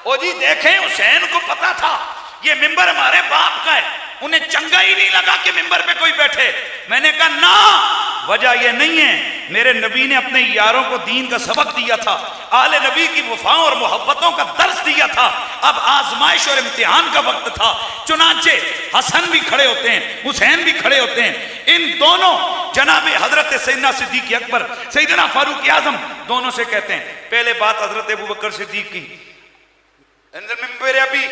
S1: او جی دیکھیں حسین کو پتا تھا یہ منبر ہمارے باپ کا ہے، انہیں چنگا ہی نہیں لگا کہ منبر پہ کوئی بیٹھے۔ میں نے کہا نا، وجہ یہ نہیں ہے، میرے نبی نے اپنے یاروں کو دین کا سبق دیا تھا، آل نبی کی وفا اور محبتوں کا درس دیا تھا، اب آزمائش اور امتحان کا وقت تھا، چنانچہ حسن بھی کھڑے ہوتے ہیں، حسین بھی کھڑے ہوتے ہیں، ان دونوں جناب حضرت سیدنا صدیق اکبر سیدنا فاروق اعظم دونوں سے کہتے ہیں پہلے بات حضرت ابوبکر صدیق کی، منبر ابھی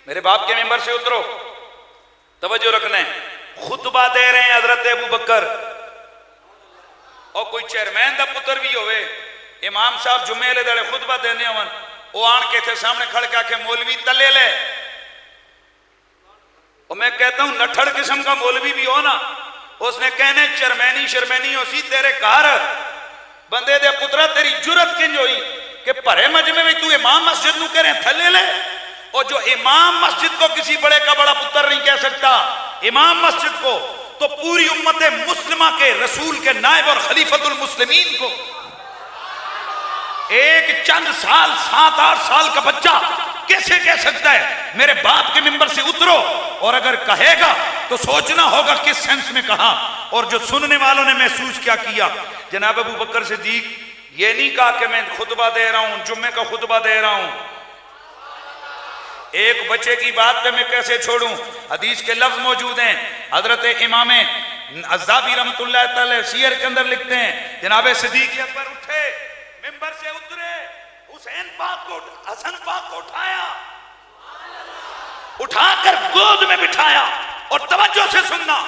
S1: میرے باپ کے منبر سے اترو، توجہ رکھنا ہے، خطبہ دے رہے ہیں حضرت ابوبکر، اور کوئی چیئرمین دا پتر بھی ہوئے، امام صاحب جمعے لے دڑے خطبہ دینے ہون، وہ آن کے تھے سامنے کھڑ کے آکے مولوی تلے لے، اور میں کہتا ہوں نٹھڑ قسم کا مولوی بھی ہو نا، اس نے کہنے چرمینی شرمینی ہو سی تیرے کار بندے دے پترہ تیری جرت کنج ہوئی کہ پرے مجمع میں تو امام مسجد نو کریں تھلے لے، اور جو امام مسجد کو کسی بڑے کا بڑا پتر نہیں کہہ سکتا، امام مسجد کو تو پوری امت مسلمہ کے رسول کے نائب اور خلیفۃ المسلمین کو ایک چند سال 7-8 سال کا بچہ کیسے کہہ سکتا ہے میرے باپ کے منبر سے اترو؟ اور اگر کہے گا تو سوچنا ہوگا کس سینس میں کہا، اور جو سننے والوں نے محسوس کیا کیا۔ جناب ابوبکر صدیق یہ نہیں کہا کہ میں خطبہ دے رہا ہوں، جمعے کا خطبہ دے رہا ہوں، ایک بچے کی بات پہ میں کیسے چھوڑوں؟ حدیث کے لفظ موجود ہیں، حضرت امام الذہبی رحمۃ اللہ تعالی سیر کے اندر لکھتے ہیں جناب صدیق اکبر اٹھے، منبر سے اترے، حسین پاک کو حسن پاک کو اٹھا کر گود میں بٹھایا، اور توجہ سے سننا،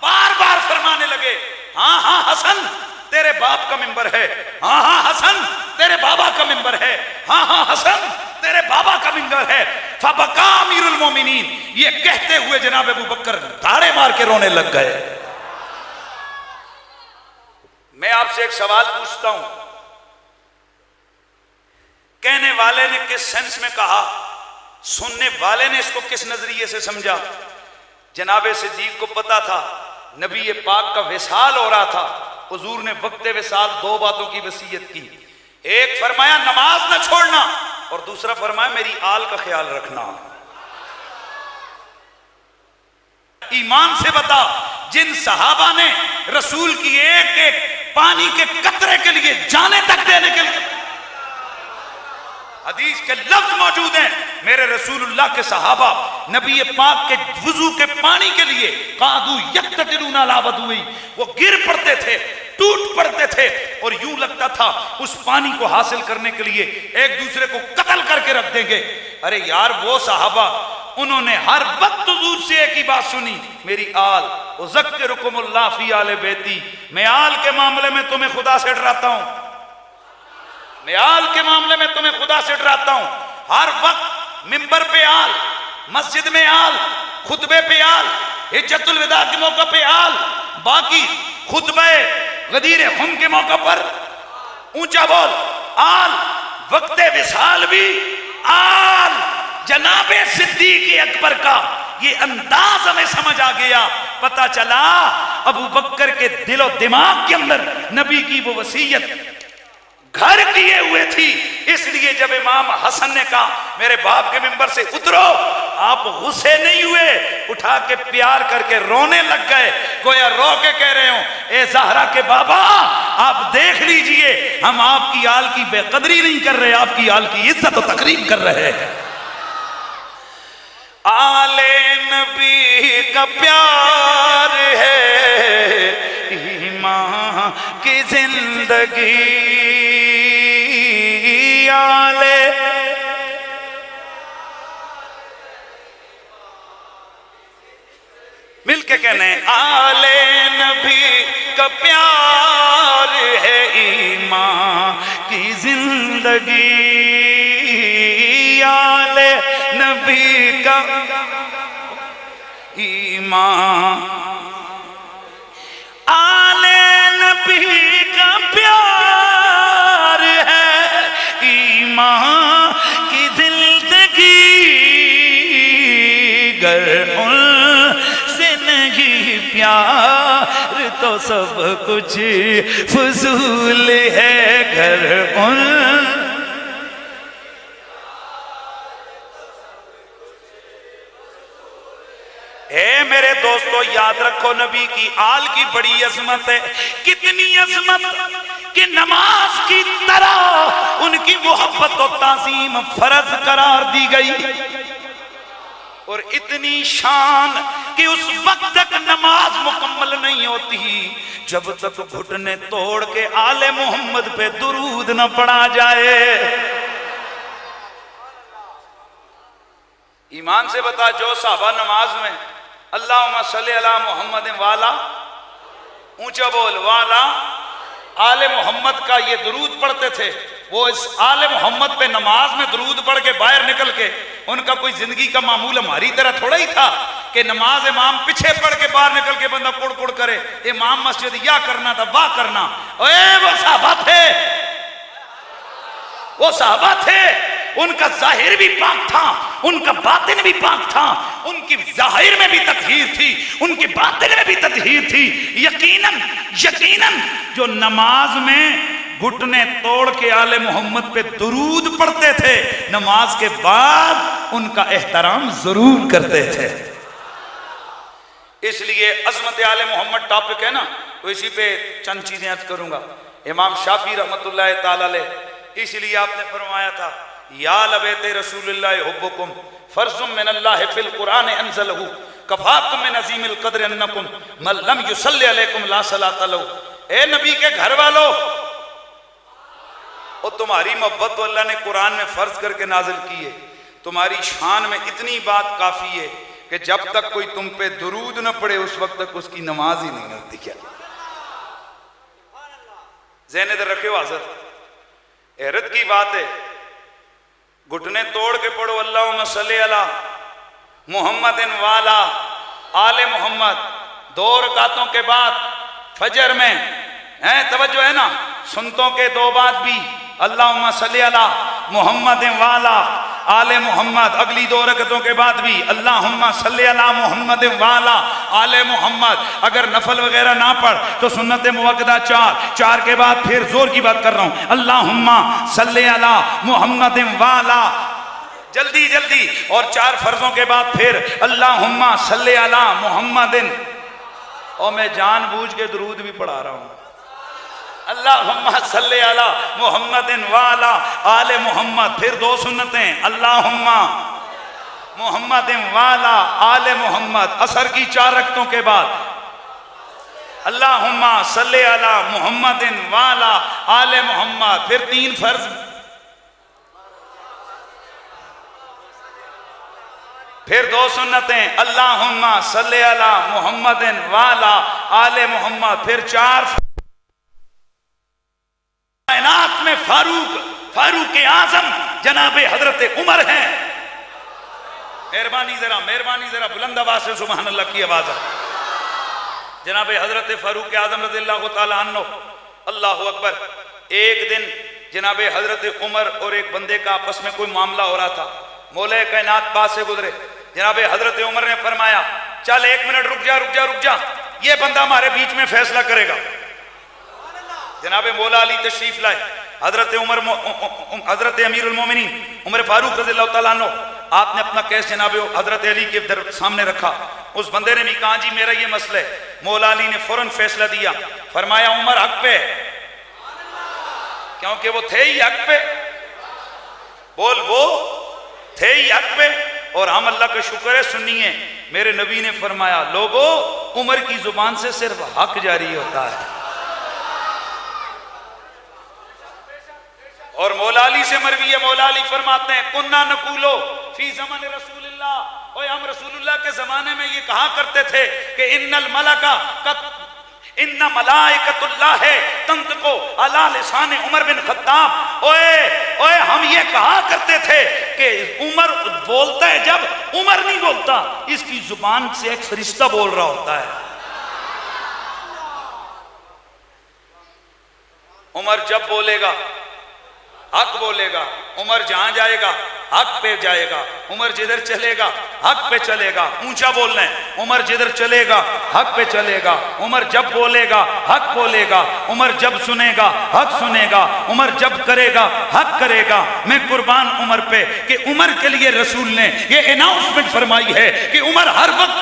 S1: بار بار فرمانے لگے ہاں ہاں حسن تیرے باپ کا منبر ہے، ہاں ہاں حسن تیرے بابا کا منبر ہے، ہاں ہاں حسن تیرے بابا کا منبر ہے۔ فبکا امیر المومنین، یہ کہتے ہوئے جناب ابوبکر دھاڑے مار کے رونے لگ گئے۔ میں آپ سے ایک سوال پوچھتا ہوں، کہنے والے نے کس سینس میں کہا، سننے والے نے اس کو کس نظریے سے سمجھا؟ جناب صدیق کو پتا تھا نبی پاک کا وصال ہو رہا تھا، حضور نے وقت وصال 2 باتوں کی وصیت کی، ایک فرمایا نماز نہ چھوڑنا، اور دوسرا فرمایا میری آل کا خیال رکھنا۔ ایمان سے بتا جن صحابہ نے رسول کی ایک ایک پانی کے قطرے کے لیے جانے تک دینے کے لیے، حدیث کے لفظ موجود ہیں، میرے رسول اللہ کے صحابہ نبی پاک کے وضو کے پانی کے لیے قادو یقتتلون علی وضوئی، وہ گر پڑتے تھے، ٹوٹ پڑتے تھے، اور یوں لگتا تھا اس پانی کو حاصل کرنے کے لیے ایک دوسرے کو قتل کر کے رکھ دیں گے۔ ارے یار وہ صحابہ انہوں نے ہر وقت حضور سے ایک ہی بات سنی، میری آل اذکرکم اللہ فی آل بیتی، میں آل کے معاملے میں تمہیں خدا سے ڈراتا ہوں، میں آل کے معاملے میں تمہیں خدا سے ڈراتا ہوں۔ ہر وقت منبر پہ آل، مسجد میں آل، خطبے پہ آل، حجت الوداع کے موقع پہ آل، باقی خطبہ غدیر خم کے موقع پر اونچا بول آل، وقت وصال بھی آل۔ جناب صدیق اکبر کا یہ انداز ہمیں سمجھ آ گیا، پتا چلا ابوبکر کے دل و دماغ کے اندر نبی کی وہ وصیت گھر کیے ہوئے تھی، اس لیے جب امام حسن نے کہا میرے باپ کے منبر سے اترو، آپ غصے نہیں ہوئے، اٹھا کے پیار کر کے رونے لگ گئے، گویا رو کے کہہ رہے ہوں اے زہرا کے بابا آپ دیکھ لیجئے، ہم آپ کی آل کی بے قدری نہیں کر رہے، آپ کی آل کی عزت و تکریم کر رہے ہیں۔ آل نبی کا پیار ہے ایمان کی زندگی، کہنے آلے نبی کا پیار ہے ایمان کی زندگی، آلے نبی کا ایمان، آلے نبی کا پیار ہے ایمان کی زندگی، گر ان سے نہیں پیار تو سب کچھ فضول ہے، گر ان اے میرے دوستو یاد رکھو نبی کی آل کی بڑی عظمت ہے، کتنی عظمت کہ نماز کی طرح ان کی محبت و تعظیم فرض قرار دی گئی، اور اتنی شان کہ اس وقت تک نماز مکمل نہیں ہوتی جب تک گھٹنے توڑ کے آل محمد پہ درود نہ پڑھا جائے۔ ایمان سے بتا، جو صحابہ نماز میں اللہم صلی علی محمد والا، اونچا بول، والا آل محمد کا یہ درود پڑھتے تھے، وہ اس آل محمد پہ نماز میں درود پڑھ کے باہر نکل کے، ان کا کوئی زندگی کا معمول ہماری طرح تھوڑا ہی تھا کہ نماز امام پیچھے پڑھ کے باہر نکل کے بندہ کڑ کڑ کرے، امام مسجد یا کرنا تھا واہ کرنا۔ اے وہ صحابہ تھے، وہ صحابہ تھے، ان کا ظاہر بھی پاک تھا، ان کا باطن بھی پاک تھا، ان کی ظاہر میں بھی تطہیر تھی، ان کی باطن میں بھی تطہیر تھی۔ یقیناً جو نماز میں گھٹنے توڑ کے آل محمد پہ درود پڑھتے تھے، نماز کے بعد ان کا احترام ضرور کرتے تھے۔ اس لیے عظمت آل محمد ٹاپک ہے نا، تو اسی پہ چند چیزیں عرض کروں گا۔ امام شافعی رحمت اللہ تعالی علیہ، اس لیے آپ نے فرمایا تھا یا لبیت رسول اللہ حبکم فرض من اللہ فی القرآن انزلہ کفاکم من عظیم القدر انکم من لم یصلی علیکم لا صلاۃ لہ۔ اے نبی کے گھر والو، اور تمہاری محبت تو اللہ نے قرآن میں فرض کر کے نازل کی ہے، تمہاری شان میں اتنی بات کافی ہے کہ جب تک کوئی تم پہ درود نہ پڑے اس وقت تک اس کی نماز ہی نہیں ہوتی۔ کیا ذہن ادھر رکھے ہو حضرت، حیرت کی بات ہے، گھٹنے توڑ کے پڑھو اللہم صلی علی محمد والا آل محمد، 2 رکعتوں کے بعد فجر میں توجہ ہے نا، سنتوں کے 2 بعد بھی اللہم صلی علی محمد والا آل محمد، اگلی 2 رکعتوں کے بعد بھی اللہم صلی علی محمد والا آل محمد۔ اگر نفل وغیرہ نہ پڑھ تو سنت موقدہ 4 کے بعد پھر زور کی بات کر رہا ہوں، اللہم صلی علی محمد والا، جلدی جلدی، اور 4 فرضوں کے بعد پھر اللہم صلی علی محمد، اور میں جان بوجھ کے درود بھی پڑھا رہا ہوں، اللہم صلی علی محمد والا آل محمد، پھر 2 سنتیں، اللہم محمد والا آل محمد، عصر کی 4 رکعتوں کے بعد اللہم صلی علی محمد والا آل محمد، پھر 3 فرض، پھر 2 سنتیں، اللہم صلی علی محمد والا آل محمد، پھر 4 کائنات میں فاروق اعظم جناب حضرت عمر ہیں۔ مہربانی ذرا بلند آواز سے سبحان اللہ کی آواز ہے۔ جناب حضرت فاروق اعظم رضی اللہ تعالیٰ عنہ، اللہ اکبر، ایک دن جناب حضرت عمر اور ایک بندے کا آپس میں کوئی معاملہ ہو رہا تھا، مولا کائنات پاس سے گزرے، جناب حضرت عمر نے فرمایا چل 1 منٹ رک جا، یہ بندہ ہمارے بیچ میں فیصلہ کرے گا۔ جناب مولا علی تشریف لائے، حضرت امیر المومنین عمر فاروق رضی اللہ تعالیٰ عنہ، آپ نے اپنا کیس جناب حضرت علی کے سامنے رکھا، اس بندے نے بھی کہا جی میرا یہ مسئلہ ہے، مولا علی نے فوراً فیصلہ دیا، فرمایا عمر حق پہ، کیونکہ وہ تھے ہی حق پہ، بول وہ تھے ہی حق پہ، اور ہم اللہ کا شکر ہے سنی ہے، میرے نبی نے فرمایا لوگو عمر کی زبان سے صرف حق جاری ہوتا ہے، اور مولا علی سے مروی ہے، مولا علی فرماتے ہیں کننا نقولو فی زمان رسول اللہ، اور ہم رسول اللہ کے زمانے میں یہ کہا کرتے تھے کہ ان ملائکۃ اللہ تنطقو علی لسان عمر بن خطاب، اوے ہم یہ کہا کرتے تھے کہ عمر بولتا ہے جب عمر نہیں بولتا، اس کی زبان سے ایک فرشتہ بول رہا ہوتا ہے۔ عمر جب بولے گا حق بولے گا، عمر جہاں جائے گا حق پہ جائے گا، عمر جدھر چلے گا حق پہ چلے گا، اونچا بولنا ہے، عمر جدھر چلے گا حق پہ چلے گا، عمر جب بولے گا حق بولے گا، عمر جب سنے گا حق سنے گا، عمر جب کرے گا حق کرے گا۔ میں قربان عمر پہ کہ عمر کے لیے رسول نے یہ اناؤنسمنٹ فرمائی ہے کہ عمر ہر وقت،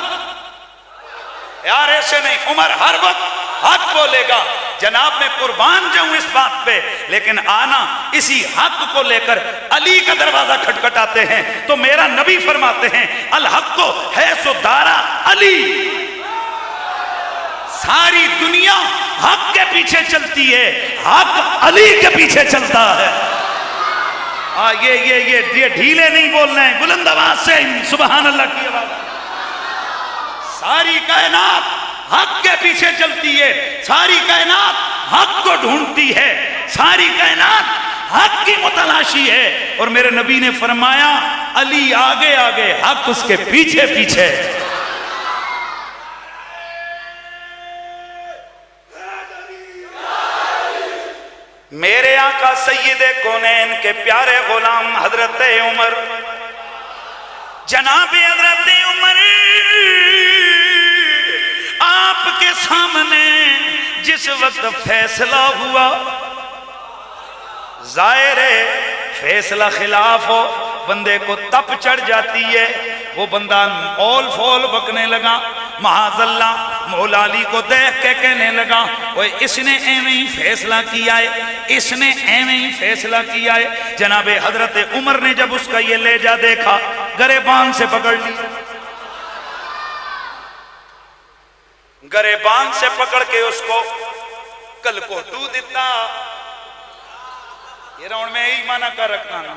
S1: یار ایسے نہیں، عمر ہر وقت حق بولے گا۔ جناب میں قربان جاؤں اس بات پہ، لیکن آنا اسی حق کو لے کر علی کا دروازہ کھٹکھٹاتے ہیں تو میرا نبی فرماتے ہیں الحق کو حیث دارا علی، ساری دنیا حق کے پیچھے چلتی ہے، حق علی کے پیچھے چلتا ہے۔ یہ ڈھیلے نہیں بولنا ہے، بلند آواز سے سبحان اللہ کی آواز۔ ساری کائنات حق کے پیچھے چلتی ہے، ساری کائنات حق کو ڈھونڈتی ہے، ساری کائنات حق کی متلاشی ہے، اور میرے نبی نے فرمایا علی آگے آگے، حق اس کے پیچھے پیچھے۔ میرے آقا سید کونین کے پیارے غلام حضرت عمر، جناب حضرت عمر آپ کے سامنے جس وقت فیصلہ ہوا، ظاہر ہے فیصلہ خلاف ہو بندے کو تپ چڑھ جاتی ہے، وہ بندہ اول فول بکنے لگا، معاذ اللہ مولا علی کو دیکھ کے کہنے لگا اوے اس نے ایویں ہی فیصلہ کیا ہے، اس نے ایویں ہی فیصلہ کیا ہے۔ جناب حضرت عمر نے جب اس کا یہ لہجہ دیکھا، گریبان سے پکڑ لی، گریبان سے پکڑ کے اس کو کل کو ٹو دیتا۔ یہ راؤنڈ میں ہی مانا کر رکھنا نا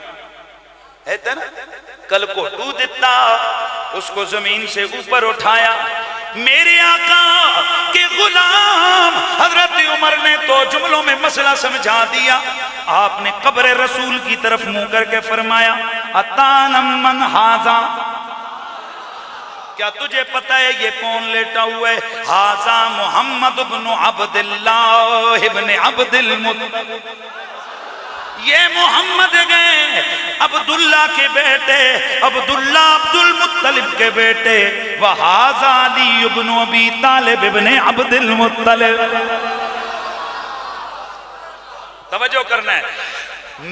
S1: ہے نا، کل کو ٹو دیتا، اس کو زمین سے اوپر اٹھایا۔ میرے آقا کے غلام حضرت عمر نے تو جملوں میں مسئلہ سمجھا دیا۔ آپ نے قبر رسول کی طرف منہ کر کے فرمایا اتعلم من ھذا، کیا تجھے پتہ ہے یہ کون لیٹا ہوا ہے؟ ھذا محمد بن عبداللہ ابن عبد المطلب، یہ محمد گئے عبداللہ کے بیٹے، عبداللہ عبد المطلب کے بیٹے، وَھَذَا عَلِيُّ بْنُ أَبِي طالب ابن عبد المطلب۔ توجہ کرنا ہے،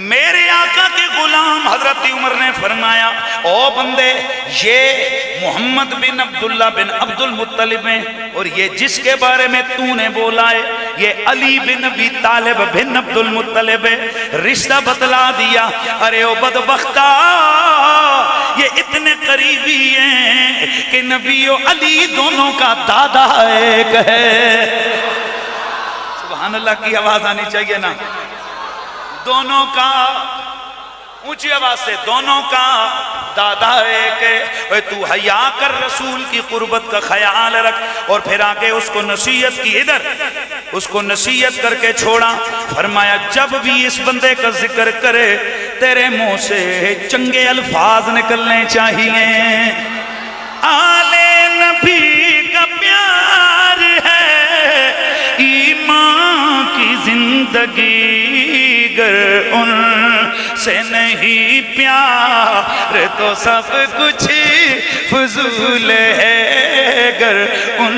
S1: میرے آقا کے غلام حضرت عمر نے فرمایا او بندے، یہ محمد بن عبداللہ بن عبد المطلب ہیں، اور یہ جس کے بارے میں تو نے بولا ہے یہ علی بن ابی طالب بن عبد المطلب ہے۔ رشتہ بتلا دیا۔ ارے او بدبختہ، یہ اتنے قریبی ہیں کہ نبی و علی دونوں کا دادا ایک ہے۔ سبحان اللہ کی آواز آنی چاہیے نا، دونوں کا، اونچی آواز سے، دونوں کا دادا ایک ہے۔ تو حیا کر، رسول کی قربت کا خیال رکھ۔ اور پھر آگے اس کو نصیحت کی، ادھر اس کو نصیحت کر کے چھوڑا۔ فرمایا جب بھی اس بندے کا ذکر کرے تیرے منہ سے چنگے الفاظ نکلنے چاہیے۔ آل نبی کا پیار ہے ایمان کی زندگی، گر ان سے نہیں پیار تو سب کچھ فضول ہے، گر ان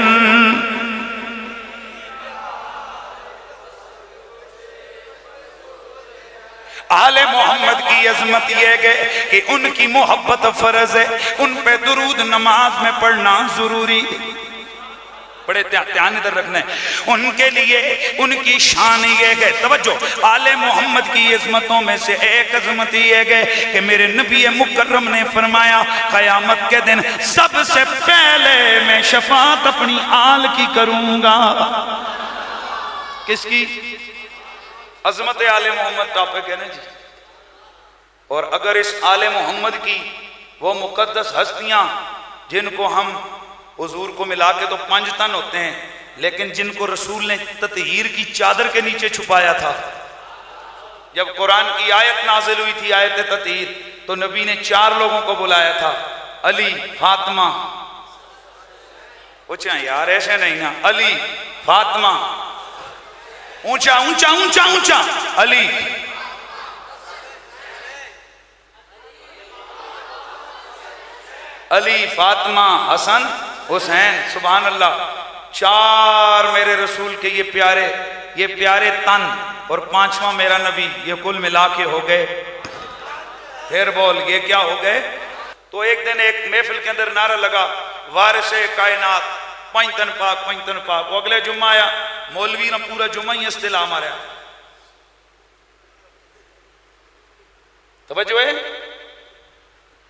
S1: آل محمد کی عظمت یہ ہے کہ ان کی محبت فرض ہے، ان پہ درود نماز میں پڑھنا ضروری، بڑے دھیان ادھر رکھنا ہے۔ ان کے لیے ان کی شان یہ ہے، توجہ، آل محمد کی عظمتوں میں سے ایک عظمت یہ ہے کہ میرے نبی مکرم نے فرمایا قیامت کے دن سب سے پہلے میں شفاعت اپنی آل کی کروں گا۔ کس کی؟ عظمت آل محمد ٹاپک ہے نا جی۔ اور اگر اس آل محمد کی وہ مقدس ہستیاں جن کو ہم حضور کو ملا کے تو 5 تن ہوتے ہیں، لیکن جن کو رسول نے تطہیر کی چادر کے نیچے چھپایا تھا، جب قرآن کی آیت نازل ہوئی تھی، آیت تطہیر، تو نبی نے 4 لوگوں کو بلایا تھا، علی، فاطمہ، اونچا یار ایسے نہیں نا، علی، فاطمہ، اونچا اونچا اونچا اونچا، علی، علی، فاطمہ، حسن، حسین، سبحان اللہ، 4 میرے رسول کے یہ پیارے تن، اور 5واں میرا نبی، یہ کل ملا کے ہو گئے، پھر بول یہ کیا ہو گئے؟ تو ایک دن ایک محفل کے اندر نعرہ لگا، وارث کائنات، 5 تن پاک، 5 تن پاک۔ وہ اگلے جمعہ آیا، مولوی نے پورا جمعہ ہی اصطلاح مارا، توجہ ہے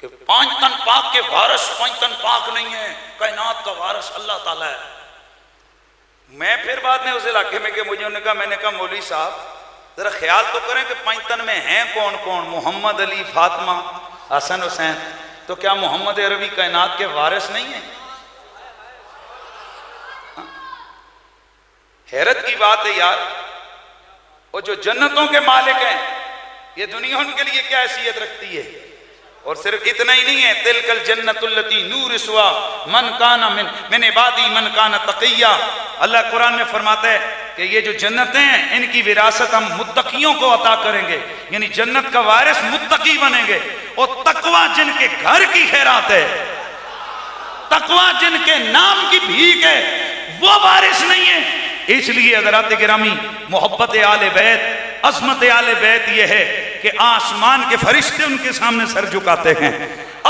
S1: کہ 5 تن پاک کے وارث 5 تن پاک نہیں ہیں، کائنات کا وارث اللہ تعالیٰ ہے۔ میں پھر بعد میں اس علاقے میں کہ مجھے انہوں نے کہا، میں نے کہا مولوی صاحب ذرا خیال تو کریں کہ 5 تن میں ہیں کون کون؟ محمد، علی، فاطمہ، حسن، حسین، تو کیا محمد عربی کائنات کے وارث نہیں ہیں؟ حیرت کی بات ہے یار، وہ جو جنتوں کے مالک ہیں، یہ دنیا ان کے لیے کیا حیثیت رکھتی ہے؟ اور صرف اتنا ہی نہیں ہے، تلک الجنت التی نورثها من کان من عبادی من کان تقیا۔ اللہ قرآن میں فرماتا ہے کہ یہ جو جنتیں ہیں ان کی وراثت ہم متقیوں کو عطا کریں گے، یعنی جنت کا وارث متقی بنیں گے۔ اور تقوی جن کے گھر کی خیرات ہے، تقوی جن کے نام کی بھیک ہے، وہ وارث نہیں ہے۔ اس لیے حضرات گرامی، محبت آل بیت، عظمت آل بیت یہ ہے کہ آسمان کے فرشتے ان کے سامنے سر جھکاتے ہیں۔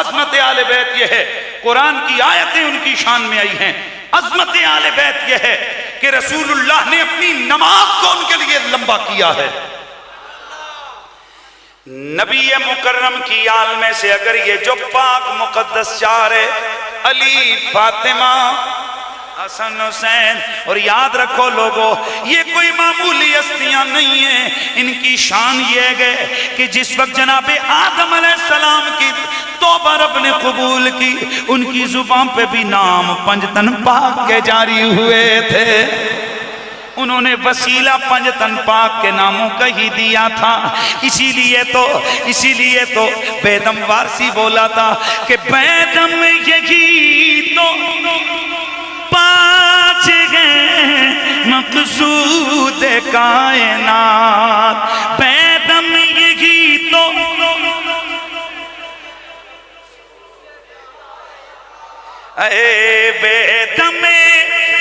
S1: عظمت آل بیت یہ ہے، قرآن کی آیتیں ان کی شان میں آئی ہیں۔ عظمت آل بیت یہ ہے کہ رسول اللہ نے اپنی نماز کو ان کے لیے لمبا کیا ہے۔ نبی مکرم کی آل میں سے اگر یہ جو پاک مقدس 4 ہے، علی، فاطمہ، حسن، حسین، اور یاد رکھو لوگو، یہ کوئی معمولی ہستیاں نہیں ہیں، ان کی شان یہ گئے کہ جس وقت جناب آدم علیہ السلام کی توبہ رب نے قبول کی، ان کی زبان پہ بھی نام 5 تن پاک کے جاری ہوئے تھے۔ انہوں نے وسیلہ 5 تن پاک کے ناموں کا ہی دیا تھا۔ اسی لیے تو بیدم وارسی بولا تھا کہ بیدم یہی تو 5 ہیں مقصود کائنات، بیدم یہی تو اے بیدم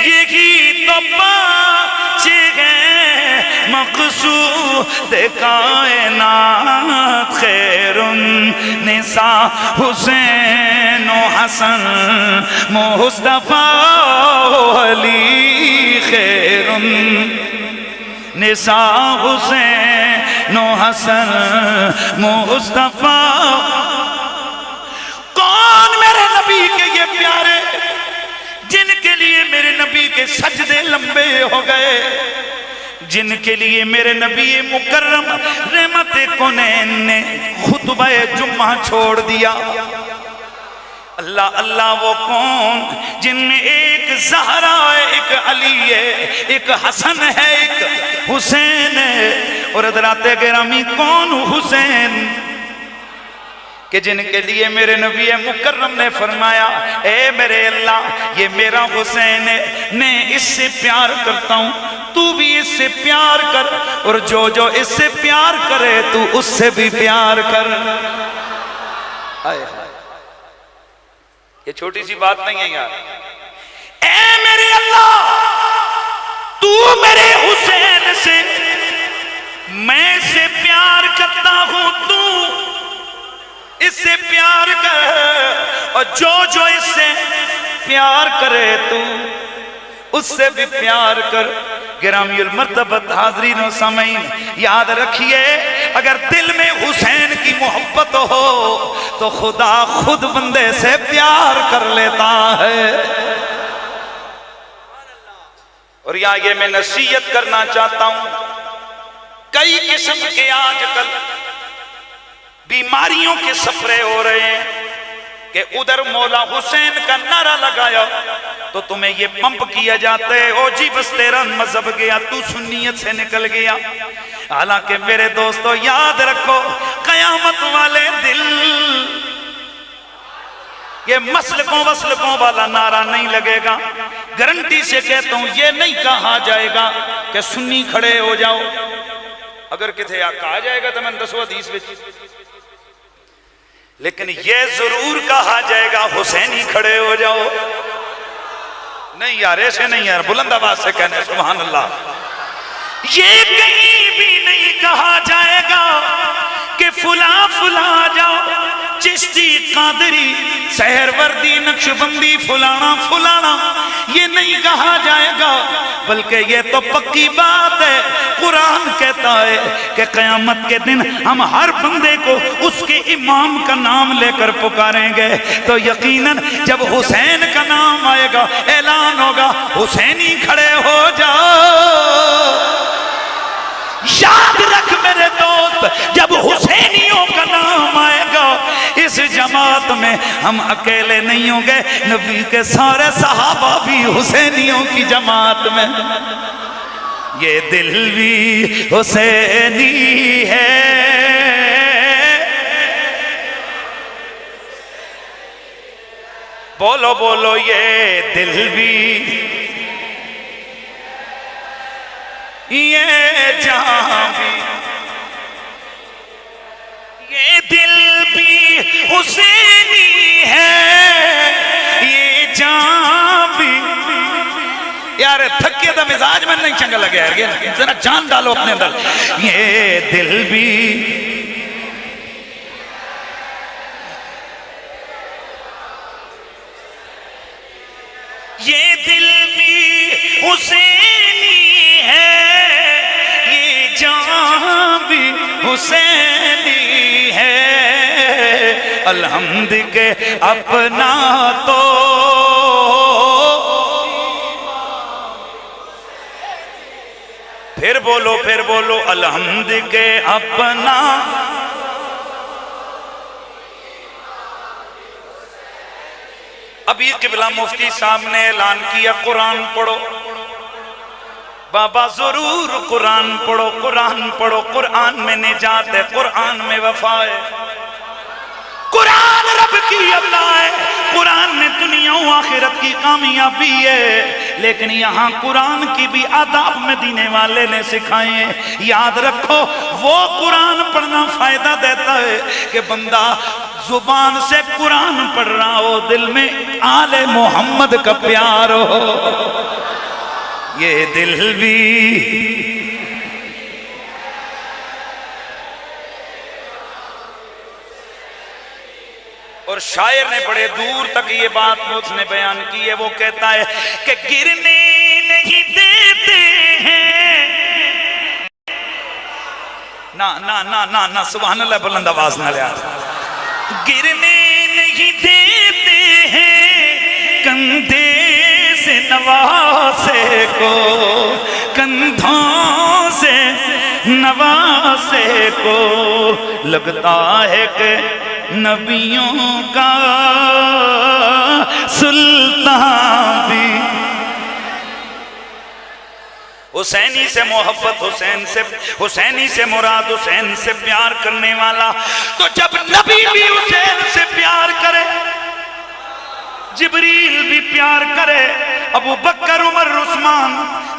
S1: یہی تو 5 ہیں مقصود کائنات، خیر النساء حسین و حسن مصطفیٰ علی، خیر النساء حسین و حسن مصطفیٰ۔ کون میرے نبی کے یہ پیارے جن کے لیے میرے نبی کے سجدے لمبے ہو گئے، جن کے لیے میرے نبی مکرم رحمت کونین نے خطبہ جمعہ چھوڑ دیا؟ اللہ اللہ، وہ کون جن میں ایک زہرا ہے، ایک علی ہے، ایک حسن ہے، ایک حسین ہے۔ اور حضرات گرامی، کون حسین کہ جن کے لیے میرے نبی مکرم نے فرمایا، اے میرے اللہ، یہ میرا حسین ہے، میں اس سے پیار کرتا ہوں، تو بھی اس سے پیار کر، اور جو جو اس سے پیار کرے تو اس سے بھی پیار کر۔ یہ چھوٹی سی بات نہیں ہے یار۔ اے میرے اللہ، تو میرے حسین سے، میں اس سے پیار کرتا ہوں، تو اس سے پیار کر، اور جو جو اس سے پیار کرے تو اس سے بھی پیار کر۔ گرامی المرتبت حاضرین و سامعین، یاد رکھیے، اگر دل میں حسین کی محبت ہو تو خدا خود بندے سے پیار کر لیتا ہے۔ اور یہ میں نصیحت کرنا چاہتا ہوں، کئی قسم کے آج کل بیماریوں کے سفرے ہو رہے ہیں، کہ ادھر مولا حسین کا نعرہ لگایا تو تمہیں یہ پمپ کیا جاتا ہے او جی بس تیرا مذہب گیا، تو سنیت سے نکل گیا۔ حالانکہ میرے دوستو یاد رکھو، قیامت والے دل یہ مسلکوں وسلکوں والا نعرہ نہیں لگے گا۔ گارنٹی سے کہتا ہوں یہ نہیں کہا جائے گا کہ سنی کھڑے ہو جاؤ۔ اگر کتے کہا جائے گا تو میں دسو حدیث وچ، لیکن یہ ضرور کہا جائے گا حسینی کھڑے ہو جاؤ۔ نہیں یار ایسے نہیں یار، بلند آواز سے کہنے سبحان اللہ۔ یہ کہیں بھی نہیں کہا جائے گا کہ فلاں فلاں جاؤ، چشتی قادری سحر وردی نقشبندی فلانا فلانا، یہ نہیں کہا جائے گا، بلکہ یہ تو پکی بات ہے۔ قرآن کہتا ہے کہ قیامت کے دن ہم ہر بندے کو اس کے امام کا نام لے کر پکاریں گے، تو یقیناً جب حسین کا نام آئے گا اعلان ہوگا حسینی کھڑے ہو جاؤ۔ یاد رکھ میرے دوست، جب حسینیوں کا نام آئے گا اس جماعت میں ہم اکیلے نہیں ہوں گے، نبی کے سارے صحابہ بھی حسینیوں کی جماعت میں۔ یہ دل بھی حسینی ہے، بولو بولو یہ دل بھی، یہ جان بھی، یہ دل بھی حسینی ہے، یہ جان بھی۔ یار تھکے دا مزاج میں نہیں چنگا لگے یار، ذرا جان ڈالو اپنے اندر۔ یہ دل بھی، یہ دل بھی حسینی ہے، یہ جان بھی حسینی ہے، الحمد کے اپنا تو پھر بولو الحمد کے اپنا۔ ابھی قبلہ مفتی صاحب نے اعلان کیا قرآن پڑھو، بابا ضرور قرآن پڑھو، قرآن پڑھو، قرآن میں نجات ہے، قرآن میں وفا ہے، قرآن رب کی اللہ ہے، قرآن میں دنیا و آخرت کی کامیابی ہے۔ لیکن یہاں قرآن کی بھی آداب مدینے والے نے سکھائے ہیں۔ یاد رکھو وہ قرآن پڑھنا فائدہ دیتا ہے کہ بندہ زبان سے قرآن پڑھ رہا ہو، دل میں آل محمد کا پیار ہو۔ یہ دل بھی، اور شاعر نے بڑے دور تک یہ بات اس نے بیان کی ہے، وہ کہتا ہے کہ گرنے نہیں دیتے ہیں، نا سبحان اللہ بلند آواز نہ لیا، گرنے نہیں دیتے ہیں کندھے سے نواسے کو، کندھوں سے نواسے کو، لگتا ہے کہ نبیوں کا سلطان بھی۔ حسینی سے محبت، حسینی سے مراد، حسین سے پیار کرنے والا، تو جب نبی بھی حسین سے پیار کرے، جبریل بھی پیار کرے، ابو بکر عمر عثمان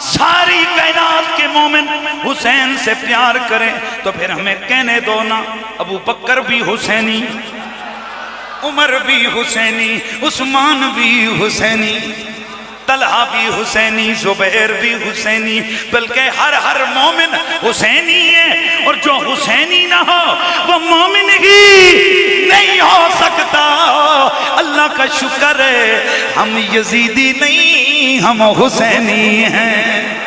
S1: ساری کائنات کے مومن حسین سے پیار کریں، تو پھر ہمیں کہنے دو نا ابو بکر بھی حسینی، عمر بھی حسینی، عثمان بھی حسینی، طلحہ بھی حسینی، زبیر بھی حسینی، بلکہ ہر مومن حسینی ہے، اور جو حسینی نہ ہو وہ مومن ہی نہیں ہو سکتا۔ اللہ کا شکر ہے ہم یزیدی نہیں، ہم حسینی ہیں۔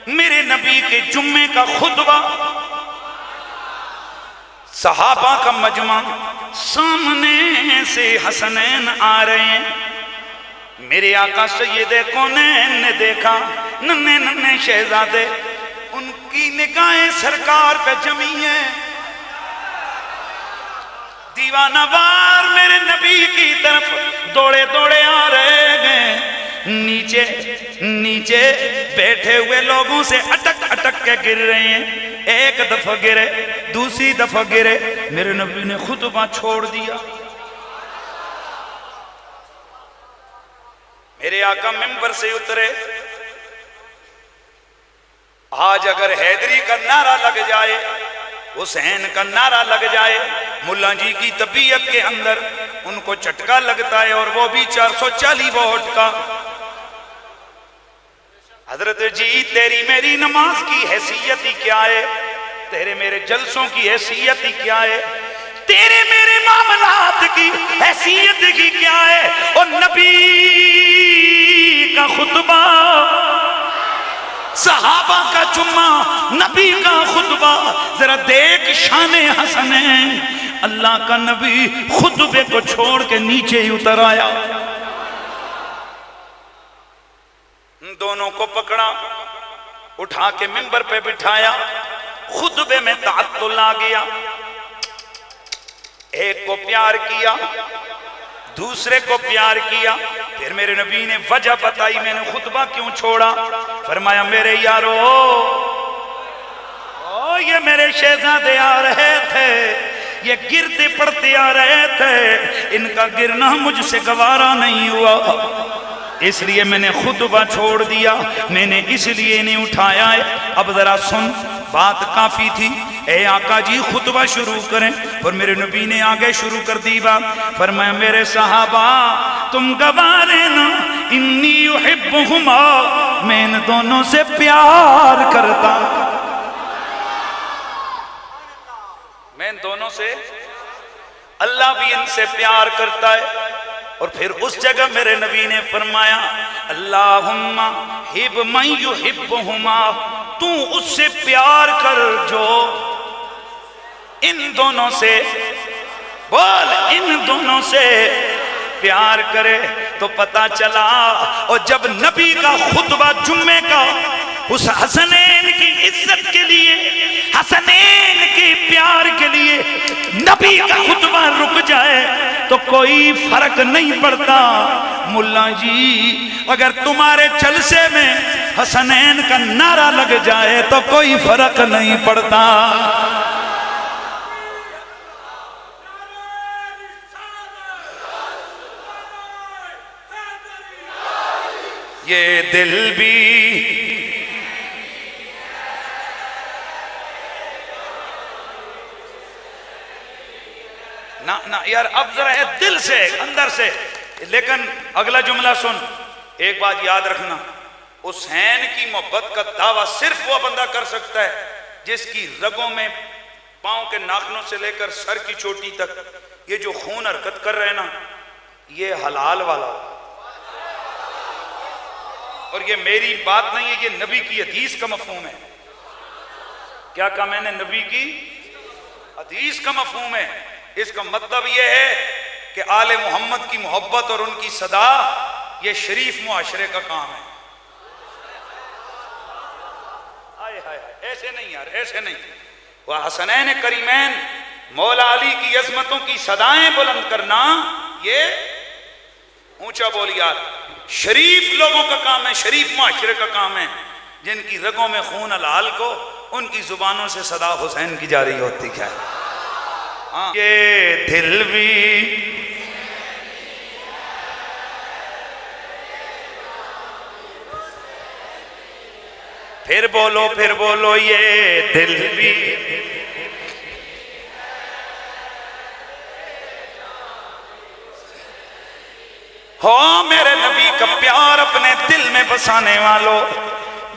S1: میرے نبی کے جمعے کا خطبہ، صحابہ کا مجمع، سامنے سے حسنین آ رہے ہیں، میرے آقا سید کونین نے دیکھا ننھے ننھے شہزادے، ان کی نگاہیں سرکار پہ جمی ہیں، دیوانہ وار میرے نبی کی طرف دوڑے دوڑے آ رہے ہیں، نیچے نیچے بیٹھے ہوئے لوگوں سے اٹک اٹک کے گر رہے ہیں، ایک دفعہ گرے، دوسری دفعہ گرے، میرے نبی نے خطبہ چھوڑ دیا۔ میرے آقا منبر سے اترے، آج اگر حیدری کا نعرہ لگ جائے، حسین کا نعرہ لگ جائے، ملا جی کی طبیعت کے اندر ان کو چٹکا لگتا ہے، اور وہ بھی 440 ووٹ کا۔ حضرت جی تیری میری نماز کی حیثیت ہی کیا ہے، تیرے میرے جلسوں کی حیثیت ہی کیا ہے، تیرے میرے معاملات کی حیثیت کی کیا ہے، اور نبی کا خطبہ، صحابہ کا جمعہ، نبی کا خطبہ، ذرا دیکھ شان حسنین، اللہ کا نبی خطبے کو چھوڑ کے نیچے ہی اتر آیا، دونوں کو پکڑا، اٹھا کے منبر پہ بٹھایا، خطبے میں تعطل آ گیا، ایک کو پیار کیا، دوسرے کو پیار کیا، پھر میرے نبی نے وجہ بتائی میں نے خطبہ کیوں چھوڑا، فرمایا میرے یارو یہ میرے شہزادے آ رہے تھے، یہ گرتے پڑتے آ رہے تھے، ان کا گرنا مجھ سے گوارا نہیں ہوا، اس لیے میں نے خطبہ چھوڑ دیا، میں نے اس لیے نہیں اٹھایا ہے۔ اب ذرا سن، بات کافی تھی، اے آقا جی خطبہ شروع کریں، اور میرے نبی نے آگے شروع کر دی بات، فرمایا میرے صحابہ تم گوارے نا، انی احبہما، میں ان دونوں سے پیار کرتا، میں ان دونوں سے، اللہ بھی ان سے پیار کرتا ہے۔ اور پھر اس جگہ میرے نبی نے فرمایا اللہم حب من یحبہما، تو اس سے پیار کر جو ان دونوں سے، بول ان دونوں سے پیار کرے۔ تو پتا چلا، اور جب نبی کا خطبہ جمعے کا اس حسنین کی عزت کے لیے، حسنین کے پیار کے لیے نبی کا خطبہ رک جائے تو کوئی فرق نہیں پڑتا۔ ملا جی اگر تمہارے جلسے میں حسنین کا نعرہ لگ جائے تو کوئی فرق نہیں پڑتا۔ یہ دل بھی نہ یار، اب ذرا ہے دل سے اندر سے، لیکن اگلا جملہ سن، ایک بات یاد رکھنا، حسین کی محبت کا دعویٰ صرف وہ بندہ کر سکتا ہے جس کی رگوں میں پاؤں کے ناخنوں سے لے کر سر کی چوٹی تک یہ جو خون حرکت کر رہے ہیں نا، یہ حلال والا، اور یہ میری بات نہیں ہے، یہ نبی کی حدیث کا مفہوم ہے۔ کیا کہا میں نے؟ نبی کی حدیث کا مفہوم ہے۔ اس کا مطلب یہ ہے کہ آل محمد کی محبت اور ان کی صدا یہ شریف معاشرے کا کام ہے۔ آئے ہائے، ایسے نہیں یار، ایسے نہیں۔ وہ حسنین کریمین مولا علی کی عظمتوں کی صدائیں بلند کرنا، یہ اونچا بول یار، شریف لوگوں کا کام ہے، شریف معاشرے کا کام ہے، جن کی رگوں میں خون حلال کو ان کی زبانوں سے صدا حسین کی جاری ہوتی ہے۔ یہ دل بھی پھر بولو یہ دل بھی ہو میرے نبی کا پیار اپنے دل میں بسانے والوں،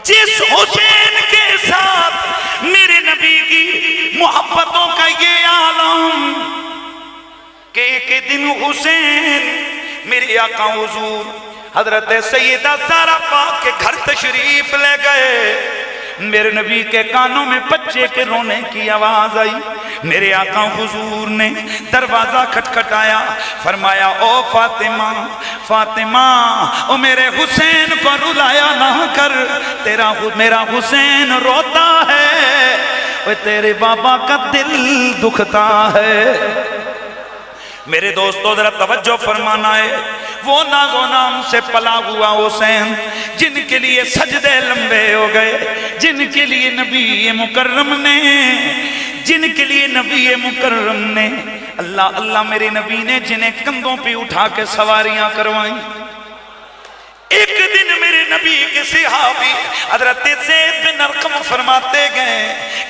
S1: جس حسین کے ساتھ میرے نبی کی محبتوں کا یہ عالم کہ ایک دن حسین میرے آقا حضور حضرت سیدہ زہرا پاک کے گھر تشریف لے گئے، میرے نبی کے کانوں میں بچے کے رونے کی آواز آئی، میرے آقا حضور نے دروازہ کھٹکھٹایا، فرمایا او فاطمہ فاطمہ، او میرے حسین کو رلایا نہ کر، میرا حسین روتا ہے، تیرے بابا کا دل دکھتا ہے۔ میرے دوستو ذرا توجہ فرمانا ہے، وہ ناز و نام سے پلا ہوا حسین جن کے لیے سجدے لمبے ہو گئے، جن کے لیے نبی مکرم نے اللہ اللہ میرے نبی نے جنہیں کندھوں پہ اٹھا کے سواریاں کروائیں۔ ایک دن میرے نبی کے صحابی حضرت زید بن ارقم فرماتے گئے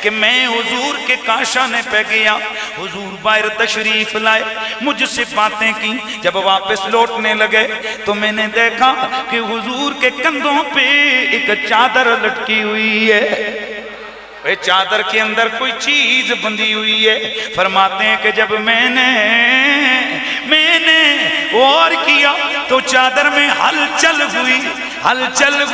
S1: کہ میں حضور کے کاشانے پہ گیا، حضور باہر تشریف لائے، مجھ سے باتیں کی، جب واپس لوٹنے لگے تو میں نے دیکھا کہ حضور کے کندھوں پہ ایک چادر لٹکی ہوئی ہے، چادر کے اندر کوئی چیز بندھی ہوئی ہے۔ فرماتے ہیں کہ جب میں نے غور کیا تو چادر میں ہلچل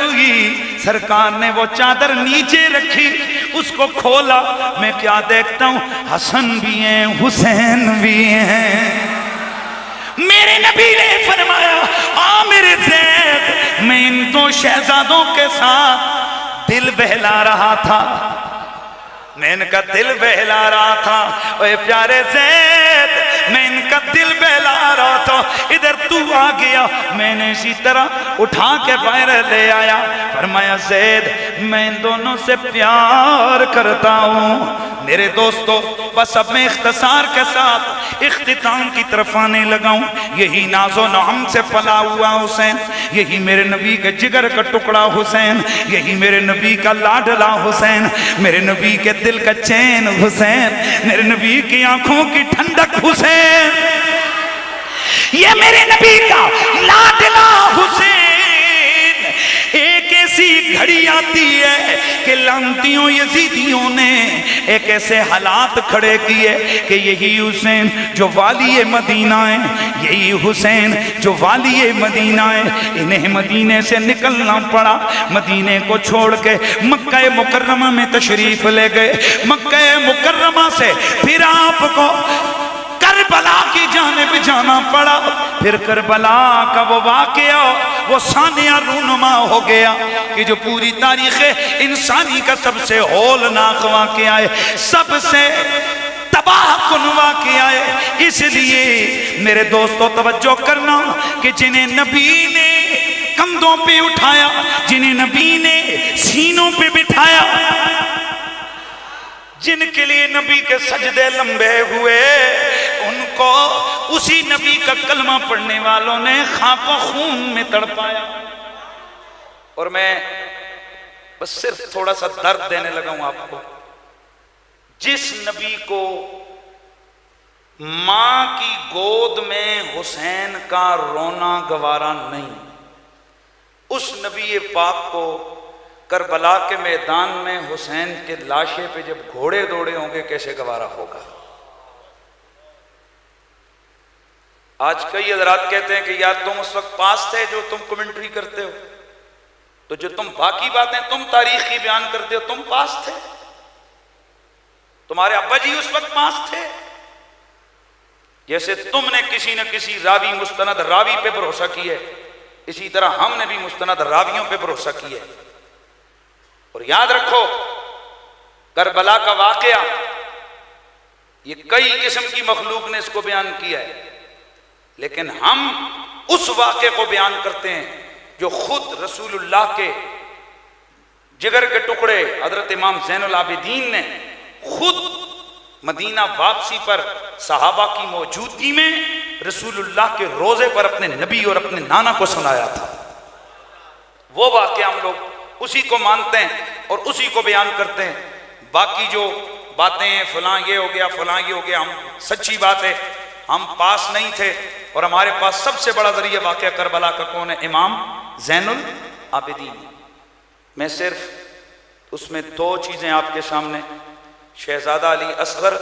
S1: ہوئی، سرکار نے وہ چادر نیچے رکھی، اس کو کھولا، میں کیا دیکھتا ہوں، حسن بھی ہیں حسین بھی ہیں۔ میرے نبی نے فرمایا آ میرے زید، میں ان دو شہزادوں کے ساتھ دل بہلا رہا تھا، میں ان کا دل بہلا رہا تھا، اے پیارے زید میں ان کا دل بہلا رہا تھا، ادھر تو آ گیا، میں نے اسی طرح اٹھا کے باہر لے آیا۔ فرمایا زید میں ان دونوں سے پیار کرتا ہوں۔ میرے دوستو بس اب میں اختصار کے ساتھ اختتام کی طرف آنے لگا ہوں۔ یہی ناز و نعم سے پلا ہوا حسین، یہی میرے نبی کے جگر کا ٹکڑا حسین، یہی میرے نبی کا لاڈلا حسین، میرے نبی کے دل کا چین حسین، میرے نبی کی آنکھوں کی ٹھنڈک حسین، یہ میرے نبی کا لاڈلا حسین۔ ایک ایسی گھڑی آتی ہے کہ لعنتیوں یزیدیوں نے ایک ایسے حالات کھڑے کیے کہ یہی حسین جو والی مدینہ ہے، یہی حسین جو والی مدینہ ہے، انہیں مدینے سے نکلنا پڑا، مدینے کو چھوڑ کے مکہ مکرمہ میں تشریف لے گئے، مکہ مکرمہ سے پھر آپ کو کربلا کی جانب جانا پڑا، پھر کربلا کا وہ واقعہ وہ ثانیہ رونما ہو گیا کہ جو پوری تاریخ انسانی کا سب سے ہولناک واقعہ ہے، سب سے تباہ کن واقعہ ہے۔ اس لیے میرے دوستو توجہ کرنا کہ جنہیں نبی نے کندھوں پہ اٹھایا، جنہیں نبی نے سینوں پہ بٹھایا، جن کے لیے نبی کے سجدے لمبے ہوئے، ان کو اسی نبی کا کلمہ پڑھنے والوں نے خاک و خون میں تڑپایا۔ اور میں بس صرف تھوڑا سا درد دینے لگا ہوں آپ کو، جس نبی کو ماں کی گود میں حسین کا رونا گوارا نہیں، اس نبی پاک کو کربلا کے میدان میں حسین کے لاشے پہ جب گھوڑے دوڑے ہوں گے کیسے گوارا ہوگا۔ آج کئی حضرات کہتے ہیں کہ یار تم اس وقت پاس تھے جو تم کمنٹری کرتے ہو، تو جو تم باقی باتیں تم تاریخ کی بیان کرتے ہو تم پاس تھے، تمہارے ابا جی اس وقت پاس تھے، جیسے تم نے کسی نہ کسی راوی مستند راوی پہ بھروسہ کیا ہے، اسی طرح ہم نے بھی مستند راویوں پہ بھروسہ کیا ہے۔ اور یاد رکھو کربلا کا واقعہ یہ کئی قسم کی مخلوق نے اس کو بیان کیا ہے، لیکن ہم اس واقعے کو بیان کرتے ہیں جو خود رسول اللہ کے جگر کے ٹکڑے حضرت امام زین العابدین نے خود مدینہ واپسی پر صحابہ کی موجودگی میں رسول اللہ کے روزے پر اپنے نبی اور اپنے نانا کو سنایا تھا۔ وہ واقعہ ہم لوگ اسی کو مانتے ہیں اور اسی کو بیان کرتے ہیں۔ باقی جو باتیں ہیں فلاں یہ ہو گیا فلاں یہ ہو گیا، ہم سچی بات ہے ہم پاس نہیں تھے، اور ہمارے پاس سب سے بڑا ذریعہ واقعہ کربلا کا کون ہے؟ امام زین العابدین۔ میں صرف اس میں دو چیزیں آپ کے سامنے، شہزادہ علی اصغر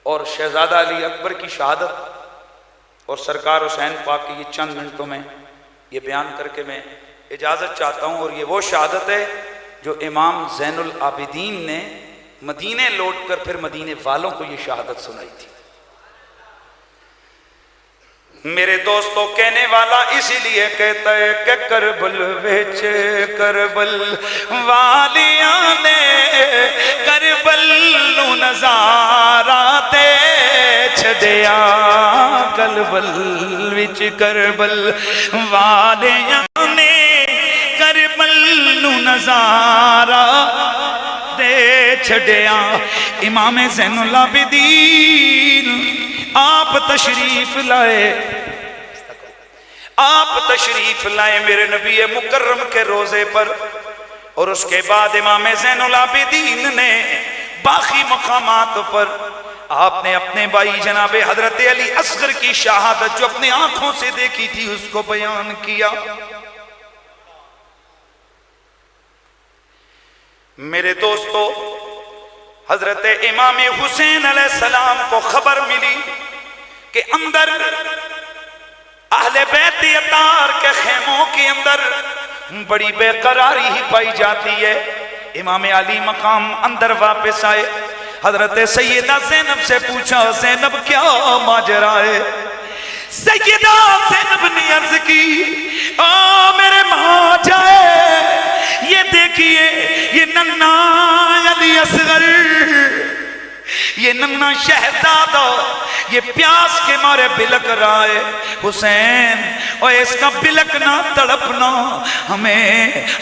S1: اور شہزادہ علی اکبر کی شہادت اور سرکار حسین پاک کی یہ چند منٹوں میں یہ بیان کر کے میں اجازت چاہتا ہوں۔ اور یہ وہ شہادت ہے جو امام زین العابدین نے مدینے لوٹ کر پھر مدینے والوں کو یہ شہادت سنائی تھی۔ میرے دوستو کہنے والا اسی لیے کہتا ہے کہ کربل وچ کربل والیاں نے کربل نو نظارہ تے چھڈیا چھڑیا کلبل وچ کربل والیاں نے کربل نو نظارہ دے چھڑیا امام زین العابدین آپ تشریف لائے میرے نبی مکرم کے روزے پر اور اس کے بعد امام زین العابدین نے باقی مقامات پر آپ نے اپنے بھائی جناب حضرت علی اصغر کی شہادت جو اپنی آنکھوں سے دیکھی تھی اس کو بیان کیا۔ میرے دوستو حضرت امام حسین علیہ السلام کو خبر ملی کہ اندر اہل بیت اطہار کے خیموں کے اندر بڑی بے قراری ہی پائی جاتی ہے۔ امام علی مقام اندر واپس آئے، حضرت سیدہ زینب سے پوچھا زینب کیا ماجرا ہے؟ سیدہ زینب نے عرض کی میرے ماں جائے یہ دیکھیے یہ ننھا علی اصغر یہ ننھا شہزادہ یہ پیاس کے مارے بلک رہا ہے۔ حسین اور اس کا بلکنا تڑپنا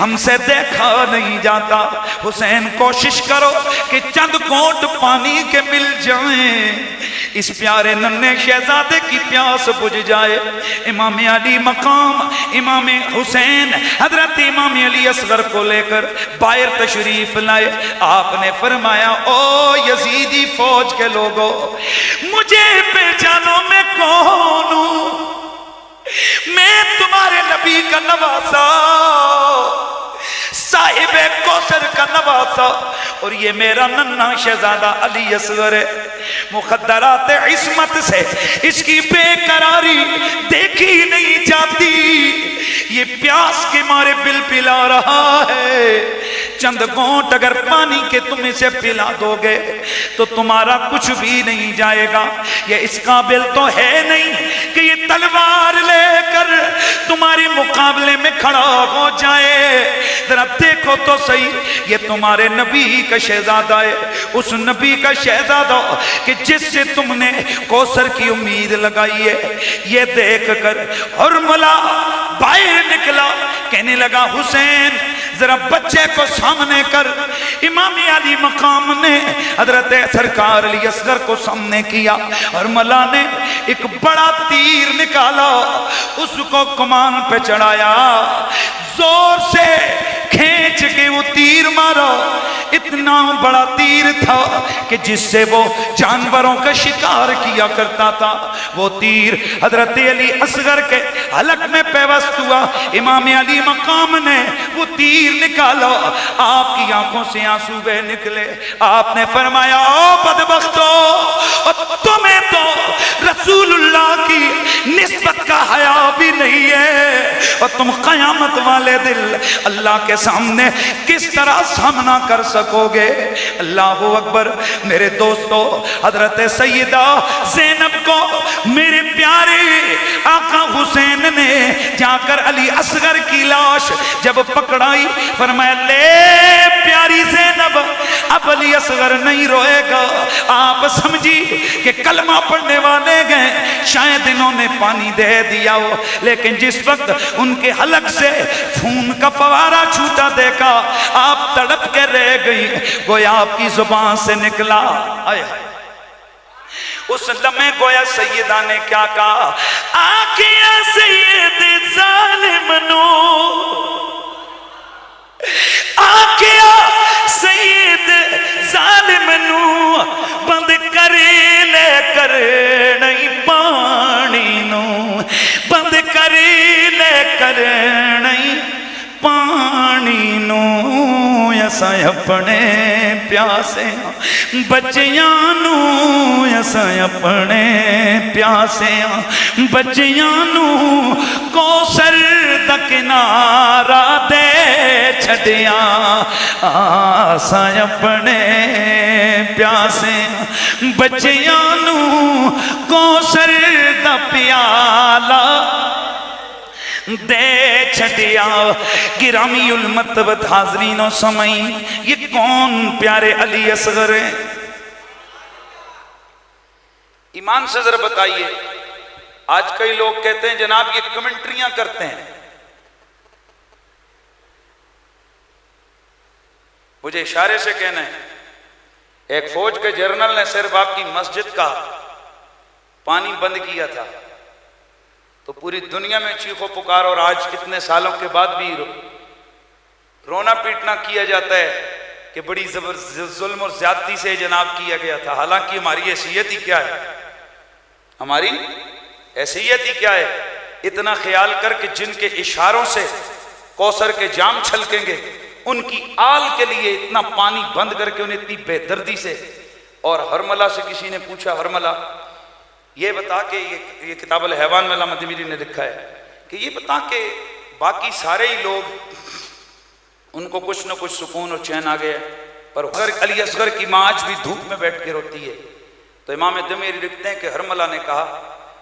S1: ہم سے دیکھا نہیں جاتا، حسین کوشش کرو کہ چند گھونٹ پانی کے مل جائیں اس پیارے ننھے شہزادے کی پیاس بجھ جائے۔ امام علی مقام امام حسین حضرت امام علی اصغر کو لے کر باہر تشریف لائے۔ آپ نے فرمایا او یزیدی فوج کے لوگوں مجھے پہچانو میں کون ہوں؟ میں تمہارے نبی کا نواسا صاحب کوثر کا نواسا اور یہ میرا ننھا شہزادہ علی اصغر ہے۔ مخدرات عصمت سے اس کی بے قراری دیکھی نہیں جاتی، یہ پیاس کے مارے بل پلا رہا ہے۔ چند گھونٹ اگر پانی کے تم اسے پلا دو گے تو تمہارا کچھ بھی نہیں جائے گا، یہ اس قابل تو ہے نہیں کہ یہ تلوار لے کر تمہارے مقابلے میں کھڑا ہو جائے۔ ذرا دیکھو تو صحیح یہ تمہارے نبی کا شہزادہ ہے، اس نبی کا شہزادہ کہ جس سے تم نے کوثر کی امید لگائی ہے۔ یہ دیکھ کر حرملہ باہر نکلا، کہنے لگا حسین ذرا بچے کو سامنے کر۔ امام علی مقام نے حضرت سرکار علی اصغر کو سامنے کیا اور ملا نے ایک بڑا تیر نکالا، اس کو کمان پہ چڑھایا، زور سے کھینچ کے وہ تیر مارا۔ اتنا بڑا تیر تھا کہ جس سے وہ جانوروں کا شکار کیا کرتا تھا، وہ تیر حضرت علی اصغر کے حلق میں پیوست ہوا۔ امام علی مقام نے وہ تیر نکالا، آپ کی آنکھوں سے آنسو بہہ نکلے۔ آپ نے فرمایا او بدبختو تمہیں تو رسول اللہ کی نسبت کا حیا بھی نہیں ہے اور تم قیامت والے دل اللہ کے سامنے کس طرح سامنا کر سکو گے؟ اللہ اکبر۔ میرے دوستو حضرت سیدہ زینب کو میرے پیارے آقا حسین نے جا کر علی اصغر کی لاش جب پکڑائی فرمایا لے پیاری زینب اب علی اصغر نہیں روئے گا۔ آپ سمجھی کہ کلمہ پڑھنے والے گئے، شاید انہوں نے پانی دے دیا ہو، لیکن جس وقت ان کے حلق سے خون کا فوارہ چھوٹا دیکھا آپ تڑپ کے رہ گئی، گویا آپ کی زبان سے نکلا اس لمحے گویا سیدہ نے کیا کہا آکیا سید ظالم نو، آکیا سید ظالم نو بند کرے لے کر نہیں پانی نو، بند کرے لے کر نہیں پانی نو، اساں اپنے پیاسے بچیاں نو، اساں اپنے پیاسے بچیاں نو کوثر دا کنارہ دے چھڑیاں، اساں اپنے پیاسے بچیاں نو کوثر دا پیالہ دے چھڑیا۔ گرامی المرتبت حاضرین و سمعین، یہ کون پیارے علی اصغر ہیں؟ ایمان سے ذرا بتائیے، آج کئی لوگ کہتے ہیں جناب یہ کمنٹریاں کرتے ہیں. مجھے اشارے سے کہنا ہے، ایک فوج کے جنرل نے صرف آپ کی مسجد کا پانی بند کیا تھا تو پوری دنیا میں چیخ و پکار، اور آج کتنے سالوں کے بعد بھی رونا پیٹنا کیا جاتا ہے کہ بڑی ظلم اور زیادتی سے جناب کیا گیا تھا. حالانکہ ہماری حیثیت ہی کیا ہے، ہماری حیثیت ہی کیا ہے. اتنا خیال کر کہ جن کے اشاروں سے کوثر کے جام چھلکیں گے، ان کی آل کے لیے اتنا پانی بند کر کے انہیں اتنی بے دردی سے. اور ہرملہ سے کسی نے پوچھا، ہرملہ یہ بتا کہ یہ کتاب الحیوان میں علامہ دمیری نے لکھا ہے کہ یہ بتا کہ باقی سارے ہی لوگ ان کو کچھ نہ کچھ سکون اور چین آ گیا، پر علی اصغر کی ماں آج بھی دھوپ میں بیٹھ کے روتی ہے. تو امام دمیری لکھتے ہیں کہ ہرملہ نے کہا،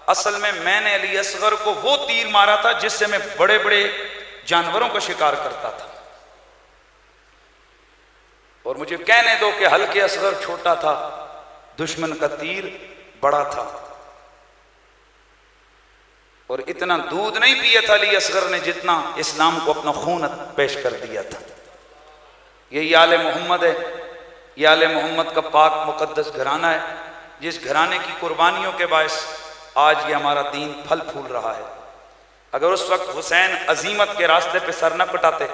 S1: اصل میں نے علی اصغر کو وہ تیر مارا تھا جس سے میں بڑے بڑے جانوروں کا شکار کرتا تھا، اور مجھے کہنے دو کہ ہلکے اصغر چھوٹا تھا، دشمن کا تیر بڑا تھا. اور اتنا دودھ نہیں پیا تھا علی اصغر نے جتنا اسلام کو اپنا خون پیش کر دیا تھا. یہی آل محمد ہے، یہ آل محمد کا پاک مقدس گھرانہ ہے، جس گھرانے کی قربانیوں کے باعث آج یہ ہمارا دین پھل پھول رہا ہے. اگر اس وقت حسین عظیمت کے راستے پہ سر نہ کٹاتے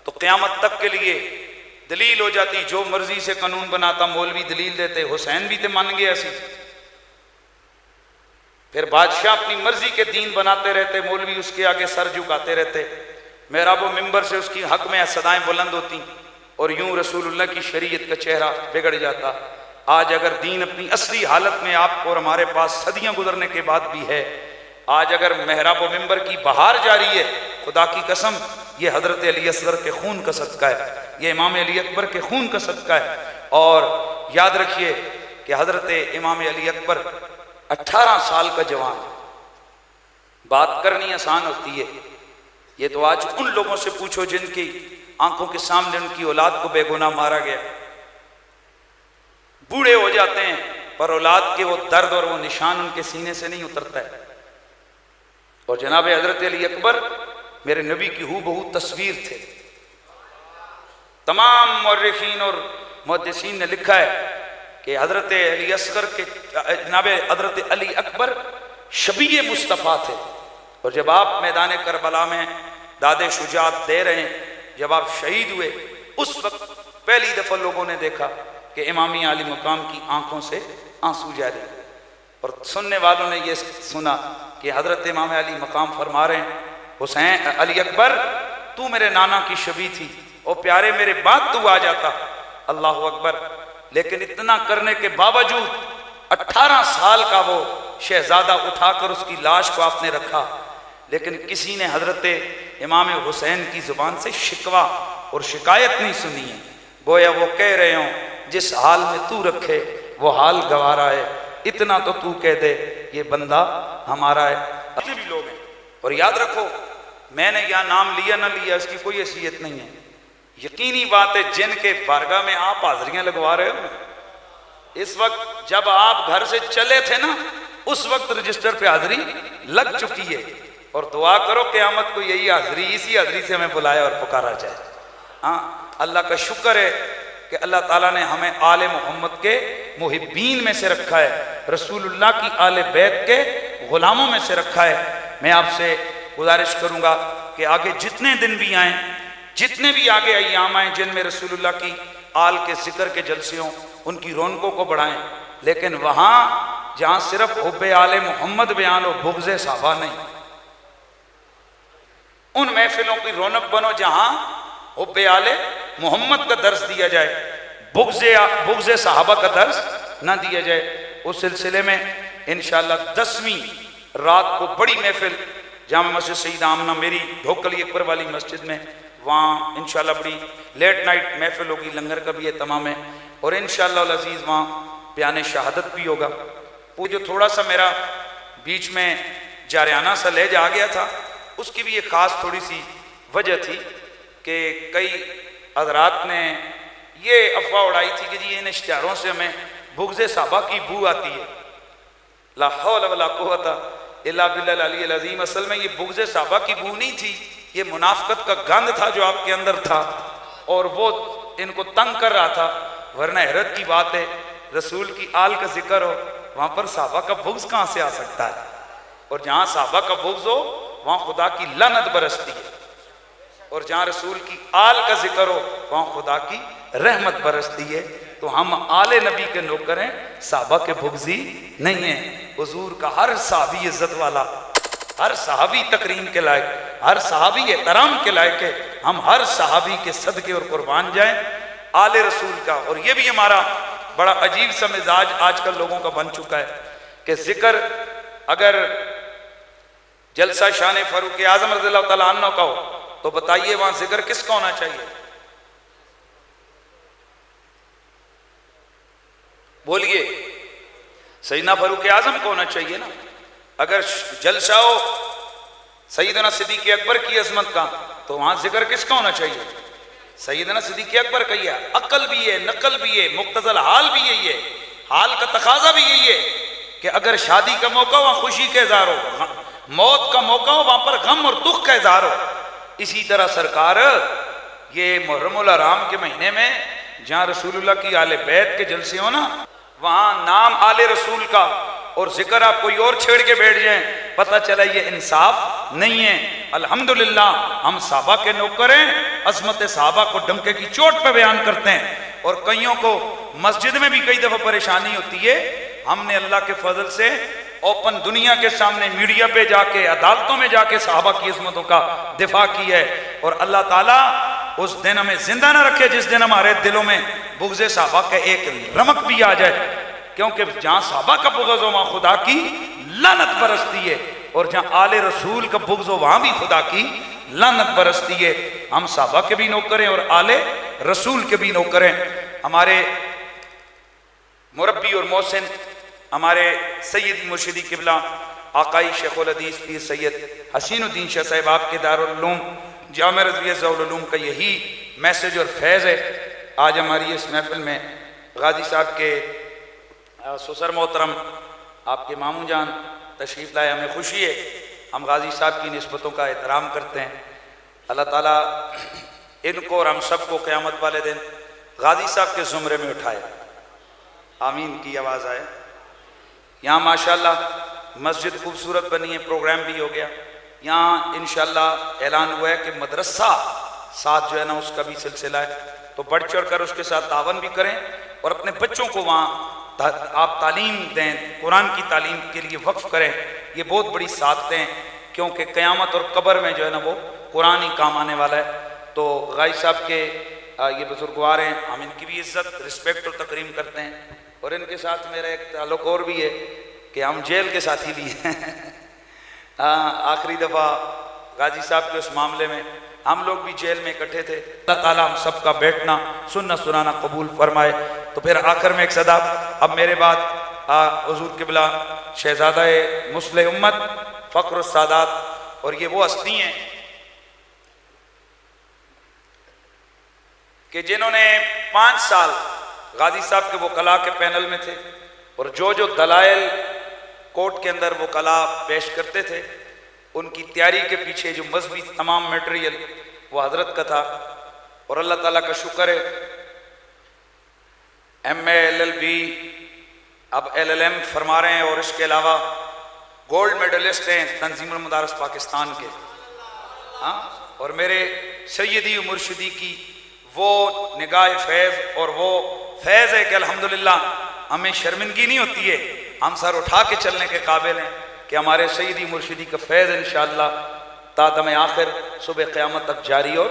S1: تو قیامت تک کے لیے دلیل ہو جاتی. جو مرضی سے قانون بناتا مولوی دلیل دیتے، حسین بھی تے مان گیا سی. پھر بادشاہ اپنی مرضی کے دین بناتے رہتے، مولوی اس کے آگے سر جھکاتے رہتے، محراب و منبر سے اس کی حق میں صدائیں بلند ہوتی، اور یوں رسول اللہ کی شریعت کا چہرہ بگڑ جاتا. آج اگر دین اپنی اصلی حالت میں آپ کو اور ہمارے پاس صدیاں گزرنے کے بعد بھی ہے، آج اگر محراب و منبر کی بہار جاری ہے، خدا کی قسم یہ حضرت علی اصغر کے خون کا صدقہ ہے، یہ امام علی اکبر کے خون کا صدقہ ہے. اور یاد رکھیے کہ حضرت امام علی اکبر 18 سال کا جوان، بات کرنی آسان ہوتی ہے. یہ تو آج ان لوگوں سے پوچھو جن کی آنکھوں کے سامنے ان کی اولاد کو بے گناہ مارا گیا، بوڑھے ہو جاتے ہیں پر اولاد کے وہ درد اور وہ نشان ان کے سینے سے نہیں اترتا ہے. اور جناب حضرت علی اکبر میرے نبی کی ہو بہو تصویر تھے. تمام مورخین اور محدثین نے لکھا ہے کہ حضرت علی اصغر کے جناب حضرت علی اکبر شبیہ مصطفیٰ تھے. اور جب آپ میدان کربلا میں داد شجاعت دے رہے ہیں، جب آپ شہید ہوئے، اس وقت پہلی دفعہ لوگوں نے دیکھا کہ امامی عالی مقام کی آنکھوں سے آنسو جاری ہوئے. اور سننے والوں نے یہ سنا کہ حضرت امام علی مقام فرما رہے ہیں، حسین علی اکبر تو میرے نانا کی شبیہ تھی، او پیارے میرے بعد تو آ جاتا. اللہ اکبر. لیکن اتنا کرنے کے باوجود 18 سال کا وہ شہزادہ اٹھا کر اس کی لاش کو آپ نے رکھا، لیکن کسی نے حضرت امام حسین کی زبان سے شکوہ اور شکایت نہیں سنی ہے. گویا وہ کہہ رہے ہوں جس حال میں تو رکھے وہ حال گوارا ہے، اتنا تو تو کہہ دے یہ بندہ ہمارا ہے. ایسے بھی لوگ ہیں. اور یاد رکھو میں نے یہاں نام لیا نہ لیا اس کی کوئی حیثیت نہیں ہے. یقینی بات ہے جن کے بارگاہ میں آپ حاضریاں لگوا رہے ہو، اس وقت جب آپ گھر سے چلے تھے نا، اس وقت رجسٹر پہ حاضری لگ چکی ہے. اور دعا کرو قیامت کو یہی حاضری، اسی حاضری سے ہمیں بلایا اور پکارا جائے. ہاں اللہ کا شکر ہے کہ اللہ تعالیٰ نے ہمیں آل محمد کے محبین میں سے رکھا ہے، رسول اللہ کی آل بیت کے غلاموں میں سے رکھا ہے. میں آپ سے گزارش کروں گا کہ آگے جتنے دن بھی آئیں، جتنے بھی آگے ایام آئیں جن میں رسول اللہ کی آل کے ذکر کے جلسے ہوں، ان کی رونقوں کو بڑھائیں. لیکن وہاں جہاں صرف حب آل محمد بیان ہو، بغض صحابہ نہیں. ان محفلوں کی رونق بنو جہاں حب آل محمد کا درس دیا جائے، بغض صحابہ کا درس نہ دیا جائے. اس سلسلے میں انشاءاللہ 10ویں رات کو بڑی محفل جامع مسجد سیدہ آمنہ میری ڈھوکلی اکبر والی مسجد میں، وہاں انشاءاللہ بڑی لیٹ نائٹ محفل ہوگی، لنگر کا بھی اہتمام ہے. اور انشاءاللہ العزیز وہاں بیان شہادت بھی ہوگا. وہ جو تھوڑا سا میرا بیچ میں جارحانہ سا لہجہ آ گیا تھا، اس کی بھی ایک خاص تھوڑی سی وجہ تھی کہ کئی حضرات نے یہ افواہ اڑائی تھی کہ جی ان اشتہاروں سے ہمیں بغض صحابہ کی بو آتی ہے. لا حول ولا قوت الا باللہ العلی العظیم. اصل میں یہ بغض صحابہ کی بو نہیں تھی، یہ منافقت کا گند تھا جو آپ کے اندر تھا، اور وہ ان کو تنگ کر رہا تھا. ورنہ حیرت کی بات ہے، رسول کی آل کا ذکر ہو وہاں پر صحابہ کا بغض کہاں سے آ سکتا ہے؟ اور جہاں صحابہ کا بغض ہو وہاں خدا کی لعنت برستی ہے، اور جہاں رسول کی آل کا ذکر ہو وہاں خدا کی رحمت برستی ہے. تو ہم آل نبی کے نوکر ہیں، صحابہ کے بغضی نہیں ہیں. حضور کا ہر صحابی عزت والا، ہر صحابی تکریم کے لائق، ہر صحابی احترام کے لائق ہے. ہم ہر صحابی کے صدقے اور قربان جائیں آل رسول کا. اور یہ بھی ہمارا بڑا عجیب سا مزاج آج کل لوگوں کا بن چکا ہے کہ ذکر اگر جلسہ شان فاروق اعظم رضی اللہ تعالیٰ عنہ کا ہو تو بتائیے وہاں ذکر کس کا ہونا چاہیے؟ بولیے. سیدنا فاروق اعظم کو ہونا چاہیے نا. اگر جلسہ ہو سیدنا صدیق اکبر کی عظمت کا تو وہاں ذکر کس کا ہونا چاہیے؟ سیدنا صدیق اکبر کا. یہ عقل بھی ہے، نقل بھی ہے، مقتضی الحال بھی یہی ہے، حال کا تقاضا بھی یہی ہے کہ اگر شادی کا موقع ہو وہاں خوشی کا اظہار ہو، موت کا موقع ہو وہاں پر غم اور دکھ کا اظہار ہو. اسی طرح سرکار یہ محرم الحرام کے مہینے میں جہاں رسول اللہ کی آل بیت کے جلسے ہو نا، وہاں نام آل رسول کا اور ذکر آپ کوئی اور چھیڑ کے بیٹھ جائیں، پتہ چلا یہ انصاف نہیں ہے. الحمدللہ ہم صحابہ کے نوکر ہیں، عظمت صحابہ کو ڈنکے کی چوٹ پہ بیان کرتے ہیں. اور کئیوں کو مسجد میں بھی کئی دفعہ پریشانی ہوتی ہے، ہم نے اللہ کے فضل سے اوپن دنیا کے سامنے میڈیا پہ جا کے عدالتوں میں جا کے صحابہ کی عظمتوں کا دفاع کی ہے. اور اللہ تعالیٰ اس دن ہمیں زندہ نہ رکھے جس دن ہمارے دلوں میں بغض صحابہ کا ایک رمق بھی آ جائے، کیونکہ جہاں صحابہ کا بغض ہو وہاں خدا کی لعنت برستی ہے، اور جہاں آل رسول کا بغض ہو وہاں بھی خدا کی لعنت برستی ہے. ہم صحابہ کے بھی نوکر ہیں اور آل رسول کے بھی نوکر ہیں. ہمارے مربی اور محسن ہمارے سیدی مرشدی قبلہ آقائی شیخ الحدیث پیر سید حسین الدین شاہ صاحب آپ کے دارالعلوم جامع رضویہ ضیاءالعلوم کا یہی میسج اور فیض ہے. آج ہماری اس محفل میں غازی صاحب کے سسر محترم آپ کے ماموں جان تشریف لائے، ہمیں خوشی ہے. ہم غازی صاحب کی نسبتوں کا احترام کرتے ہیں. اللہ تعالیٰ ان کو اور ہم سب کو قیامت والے دن غازی صاحب کے زمرے میں اٹھائے. آمین کی آواز آئے. یہاں ماشاءاللہ مسجد خوبصورت بنی ہے، پروگرام بھی ہو گیا. یہاں انشاءاللہ اعلان ہوا ہے کہ مدرسہ ساتھ جو ہے نا اس کا بھی سلسلہ ہے، تو بڑھ چڑھ کر اس کے ساتھ تعاون بھی کریں اور اپنے بچوں کو وہاں آپ تعلیم دیں، قرآن کی تعلیم کے لیے وقف کریں. یہ بہت بڑی سعادتیں ہیں، کیونکہ قیامت اور قبر میں جو ہے نا وہ قرآن ہی کام آنے والا ہے. تو غازی صاحب کے یہ بزرگوار ہیں، ہم ان کی بھی عزت، رسپیکٹ اور تکریم کرتے ہیں. اور ان کے ساتھ میرا ایک تعلق اور بھی ہے کہ ہم جیل کے ساتھی بھی ہیں. آخری دفعہ غازی صاحب کے اس معاملے میں ہم لوگ بھی جیل میں اکٹھے تھے. اللہ تعالیٰ ہم سب کا بیٹھنا سننا سنانا قبول فرمائے. تو پھر آخر میں ایک صدا، اب میرے بعد حضور قبلہ شہزادہ مسلح امت فخر السادات، اور یہ وہ ہستی ہیں کہ جنہوں نے 5 سال غازی صاحب کے وکلاء کے پینل میں تھے، اور جو دلائل کورٹ کے اندر وکلاء پیش کرتے تھے ان کی تیاری کے پیچھے جو مذہبی تمام میٹریل وہ حضرت کا تھا. اور اللہ تعالیٰ کا شکر ہے MA LLB اب LLM فرما رہے ہیں، اور اس کے علاوہ گولڈ میڈلسٹ ہیں تنظیم المدارس پاکستان کے. ہاں، اور میرے سیدی و مرشدی کی وہ نگاہ فیض اور وہ فیض ہے کہ الحمدللہ ہمیں شرمندگی نہیں ہوتی ہے، ہم سر اٹھا کے چلنے کے قابل ہیں کہ ہمارے سیدی مرشدی کا فیض انشاءاللہ تا دم آخر صبح قیامت تک جاری اور